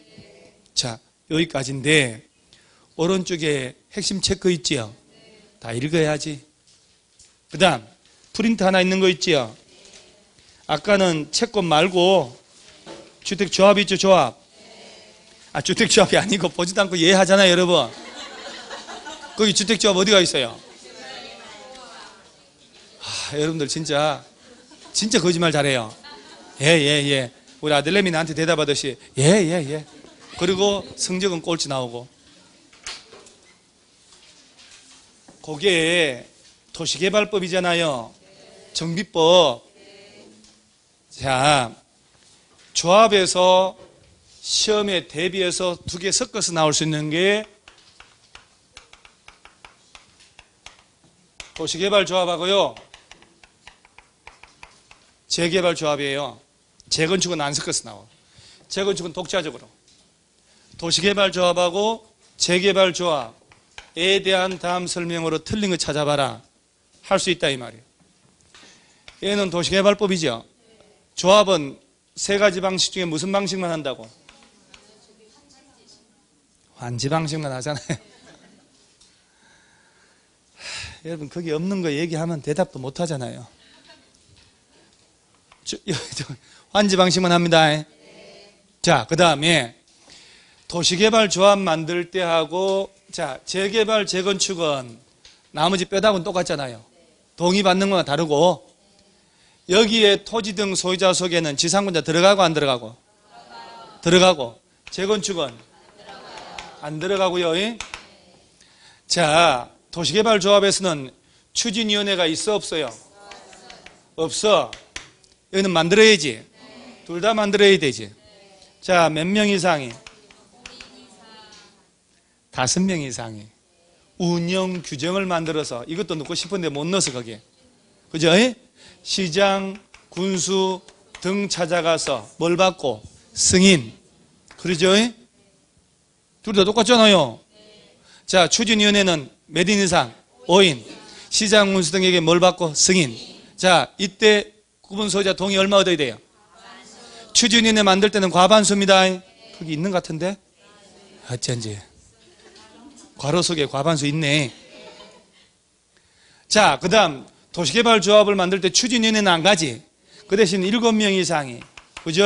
자, 여기까지인데 오른쪽에 핵심 체크 있지요? 다 읽어야지. 그 다음 프린트 하나 있는 거 있지요? 아까는 채권 말고 주택조합 있죠? 조합. 주택조합이 아니고 보지도 않고 이해하잖아요, 여러분. 거기 주택조합 어디가 있어요? 여러분들 진짜 거짓말 잘해요. 예. 우리 아들내미 나한테 대답하듯이 예. 그리고 성적은 꼴찌 나오고. 그게 도시개발법이잖아요. 정비법. 자, 조합에서 시험에 대비해서 2개 섞어서 나올 수 있는 게 도시개발조합하고요, 재개발조합이에요. 재건축은 안 섞어서 나와. 재건축은 독자적으로. 도시개발조합하고 재개발조합에 대한 다음 설명으로 틀린 거 찾아봐라. 할 수 있다 이 말이에요. 얘는 도시개발법이죠. 조합은 3가지 방식 중에 무슨 방식만 한다고? 환지 방식만 하잖아요. 여러분 거기 없는 거 얘기하면 대답도 못 하잖아요. 환지 방식만 합니다. 자, 그 다음에 도시개발조합 만들 때 하고, 자, 재개발, 재건축은 나머지 뼈다구는 똑같잖아요. 동의받는 건 다르고, 여기에 토지 등 소유자 속에는 지상권자 들어가고 안 들어가고? 들어가고. 재건축은? 안 들어가고요. 자, 도시개발조합에서는 추진위원회가 있어 없어요? 없어. 여기는 만들어야지. 둘 다 만들어야 되지. 자, 몇 명 이상이? 5명 이상이. 운영 규정을 만들어서, 이것도 넣고 싶은데 못 넣어서 거기에. 그죠? 시장, 군수 등 찾아가서 뭘 받고? 승인. 그러죠? 둘 다 똑같잖아요. 자, 추진위원회는 몇 인 이상? 5인. 시장, 군수 등에게 뭘 받고? 승인. 자, 이때 구분 소유자 동의 얼마 얻어야 돼요? 추진위원회 만들 때는 과반수입니다. 거기 있는 것 같은데? 어쩐지. 괄호 속에 과반수 있네. 자, 그 다음 도시개발조합을 만들 때 추진위원회는 안 가지. 그 대신 7명 이상이, 그죠?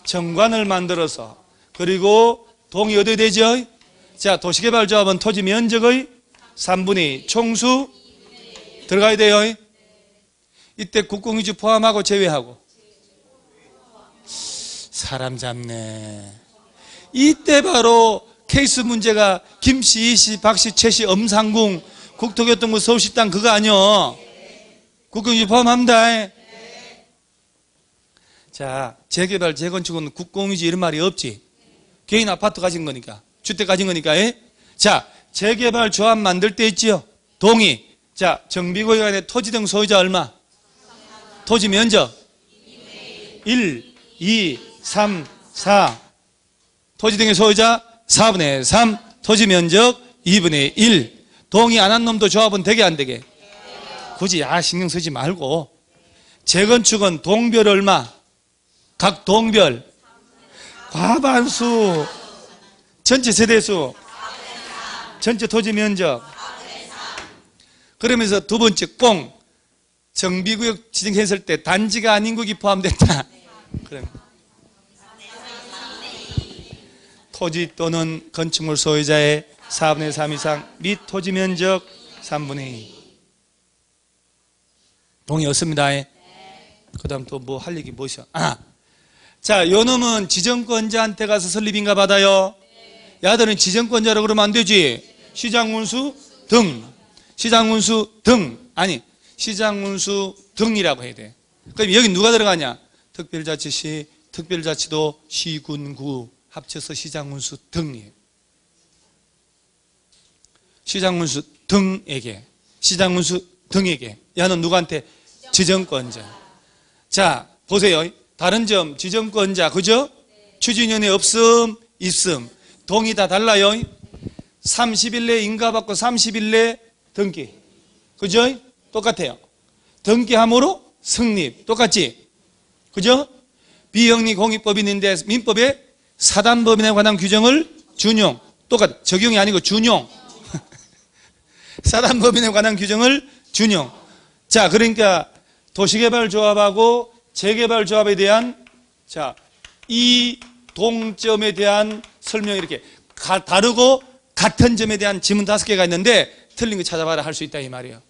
정관을 만들어서, 그리고 동의 얻어야 되죠? 자, 도시개발조합은 토지 면적의 3분의 2, 총수 들어가야 돼요. 이때 국공유지 포함하고 제외하고. 사람 잡네. 이때 바로 케이스 문제가 김씨, 이씨, 박씨, 최씨, 엄상궁, 국토교통부, 서울시 땅 그거 아니요? 국공유지 포함합니다. 자, 재개발, 재건축은 국공유지 이런 말이 없지. 개인 아파트 가진 거니까, 주택 가진 거니까. 자, 재개발 조합 만들 때 있지요? 동의. 자, 정비구역안에 토지 등 소유자 얼마? 토지 면적 1, 2, 3, 4. 토지 등의 소유자 4분의 3. 토지 면적 2분의 1. 동의 안 한 놈도 조합은 되게 안 되게? 굳이 신경 쓰지 말고. 재건축은 동별 얼마? 각 동별 과반수. 전체 세대수, 전체 토지 면적. 그러면서 두 번째 꽁, 정비구역 지정했을 때 단지가 아닌 국이 포함됐다. 그럼 토지 또는 건축물 소유자의 4분의 3 이상 및 토지 면적 3분의 2. 동의 없습니다. 그 다음 또 뭐 할 얘기 뭐셔? 자, 요 놈은 지정권자한테 가서 설립인가 받아요? 야들은 지정권자라고 그러면 안 되지. 시장군수 등. 시장군수 등. 아니, 시장군수 등이라고 해야 돼. 그럼 여기 누가 들어가냐? 특별자치시, 특별자치도, 시군구 합쳐서 시장군수 등이에요. 시장군수 등에게. 시장군수 등에게. 야는 누구한테? 지정권자. 자, 보세요. 다른 점, 지정권자, 그죠? 추진위원회 없음, 있음. 동의 다 달라요. 30일 내에 인가받고 30일 내에 등기. 그죠? 똑같아요. 등기함으로 성립. 똑같지? 그죠? 비영리 공익법이 있는데 민법에 사단법인에 관한 규정을 준용. 똑같아. 적용이 아니고 준용. 사단법인에 관한 규정을 준용. 자, 그러니까 도시개발조합하고 재개발조합에 대한 이 동점에 대한 설명이 이렇게 다르고 같은 점에 대한 지문 5개가 있는데 틀린 거 찾아봐라 할 수 있다 이 말이에요.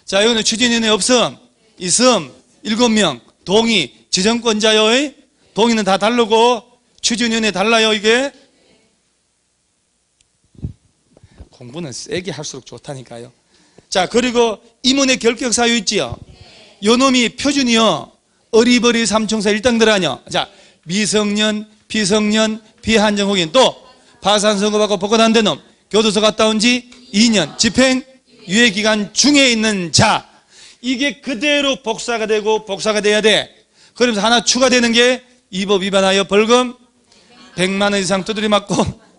자, 여기는 추진위원회 없음, 있음, 7명, 동의, 지정권자의 동의는 다 다르고 추진위원회 달라요 이게. 공부는 세게 할수록 좋다니까요. 자, 그리고 임원의 결격사유 있지요. 요 놈이 표준이요. 어리버리 삼총사 일당들 아니요. 자, 미성년, 비성년, 비한정호인 또 파산선고받고 복권 안 된 놈, 교도소 갔다 온 지 2년, 집행 유예기간 중에 있는 자. 이게 그대로 복사가 되고 복사가 돼야 돼. 그러면서 하나 추가되는 게 이 법 위반하여 벌금 100만 원 이상 두드려 맞고.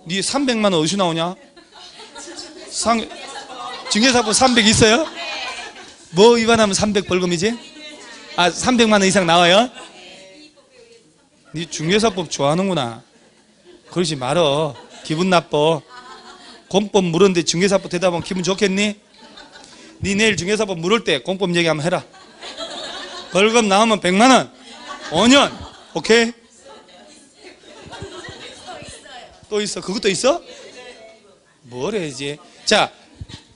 니 300만 원 어디서 나오냐? 중개사법 300 있어요? 뭐 위반하면 300 벌금이지? 300만 원 이상 나와요? 니 중개사법 좋아하는구나. 그러지 말어. 기분 나빠. 공법 물었는데 중개사법 대답하면 기분 좋겠니? 니 내일 중개사법 물을 때 공법 얘기 한번 해라. 벌금 나오면 100만 원. 5년. 오케이? 또 있어. 그것도 있어? 뭘 해야지. 자,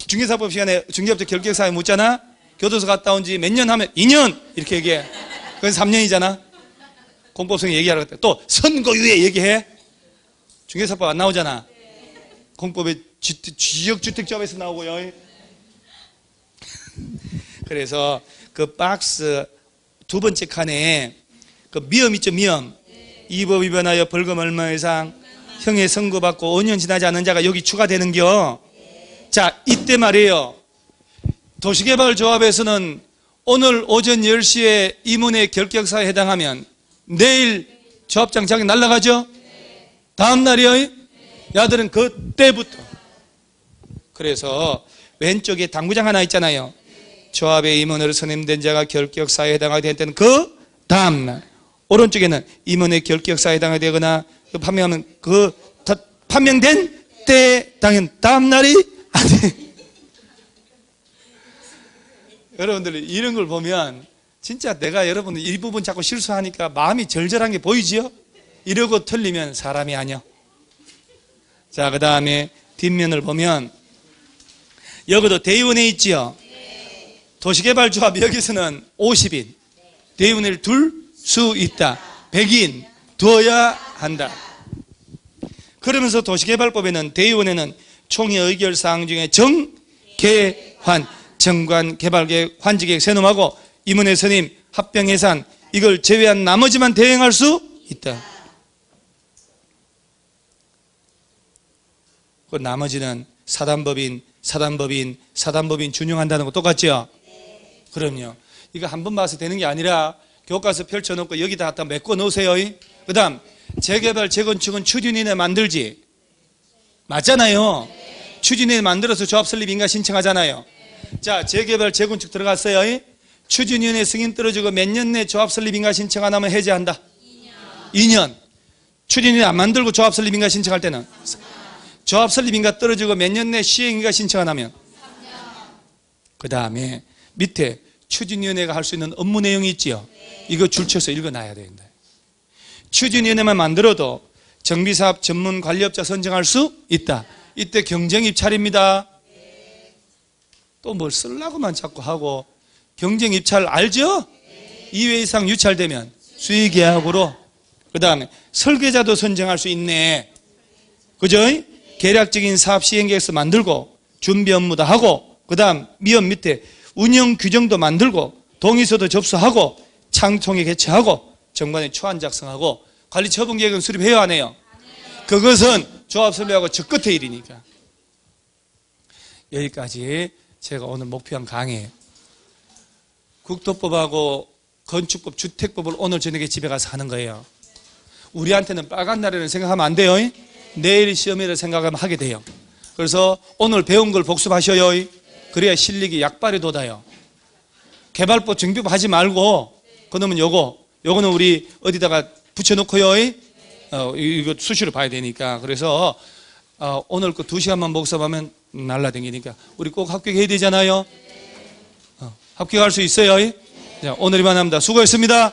중개사법 시간에 중개업체 결격사유 묻잖아. 교도소 갔다 온 지 몇 년 하면 2년 이렇게 얘기해. 그건 3년이잖아. 공법성 얘기하러 갔다. 또 선고유예 얘기해. 중개사법 안 나오잖아. 공법에 지역주택조합에서 나오고요. 그래서 그 박스 두 번째 칸에 그 미엄 있죠, 미엄. 이 법 위반하여 벌금 얼마 이상 형의 선고받고 5년 지나지 않은 자가 여기 추가되는겨. 자, 이때 말이에요. 도시개발조합에서는 오늘 오전 10시에 임원의 결격사에 해당하면 내일 조합장 자격 날라가죠? 다음 날이요? 야들은 그때부터. 그래서 왼쪽에 당구장 하나 있잖아요. 조합의 임원으로 선임된 자가 결격사에 해당하게 된 때는 그 다음 날. 오른쪽에는 임원의 결격사에 해당하게 되거나 판명하면 판명된 때 당연 다음 날이 아니. 여러분들 이런 걸 보면 진짜 내가 여러분들 이 부분 자꾸 실수하니까 마음이 절절한 게 보이지요? 이러고 틀리면 사람이 아니야. 자, 그 다음에 뒷면을 보면 여기도 대의원회 있지요? 도시개발조합 여기서는 50인 대의원회를 둘 수 있다. 100인 두어야 한다. 그러면서 도시개발법에는 대의원회는 총회 의결사항 중에 정개환, 정관, 개발계획, 환지계획 세놈하고 임원회 선임, 합병 예산 이걸 제외한 나머지만 대행할 수 있다. 그 나머지는 사단법인 준용한다는 거 똑같죠? 그럼요. 이거 한 번 봐서 되는 게 아니라 교과서 펼쳐놓고 여기다 갖다 메꿔 놓으세요. 그 다음 재개발, 재건축은 추진위원회 만들지. 맞잖아요. 추진위원회 만들어서 조합 설립 인가 신청하잖아요. 자, 재개발, 재건축 들어갔어요. 추진위원회 승인 떨어지고 몇 년 내 조합 설립 인가 신청 안 하면 해제한다. 2년. 추진위원회 안 만들고 조합 설립 인가 신청할 때는 조합 설립 인가 떨어지고 몇 년 내 시행 인가 신청 안 하면 그 다음에 밑에 추진위원회가 할 수 있는 업무 내용이 있지요. 이거 줄쳐서 읽어놔야 된다. 추진위원회만 만들어도 정비사업 전문 관리업자 선정할 수 있다. 이때 경쟁 입찰입니다. 또 뭘 쓰려고만 자꾸 하고. 경쟁 입찰 알죠? 2회 이상 유찰되면 수의계약으로. 그 다음에 설계자도 선정할 수 있네. 그죠? 계략적인 사업 시행계획서 만들고 준비 업무도 하고, 그 다음 미연 밑에 운영 규정도 만들고 동의서도 접수하고 창총회 개최하고 정관에 초안 작성하고 관리 처분 계획은 수립해야 하네요. 그것은 조합 설립하고 저 끝의 일이니까. 여기까지 제가 오늘 목표한 강의. 국토법하고 건축법, 주택법을 오늘 저녁에 집에 가서 하는 거예요. 우리한테는 빨간 날에는 생각하면 안 돼요. 내일 시험이라 생각하면 하게 돼요. 그래서 오늘 배운 걸 복습하셔요. 그래야 실력이 약발이 돋아요. 개발법, 정비법 하지 말고 그러면 요거는 우리 어디다가 붙여놓고요. 이거 수시로 봐야 되니까. 그래서 오늘 그 2시간만 복습하면 날라다니니까 우리 꼭 합격해야 되잖아요. 합격할 수 있어요. 자, 오늘 이만 합니다. 수고했습니다.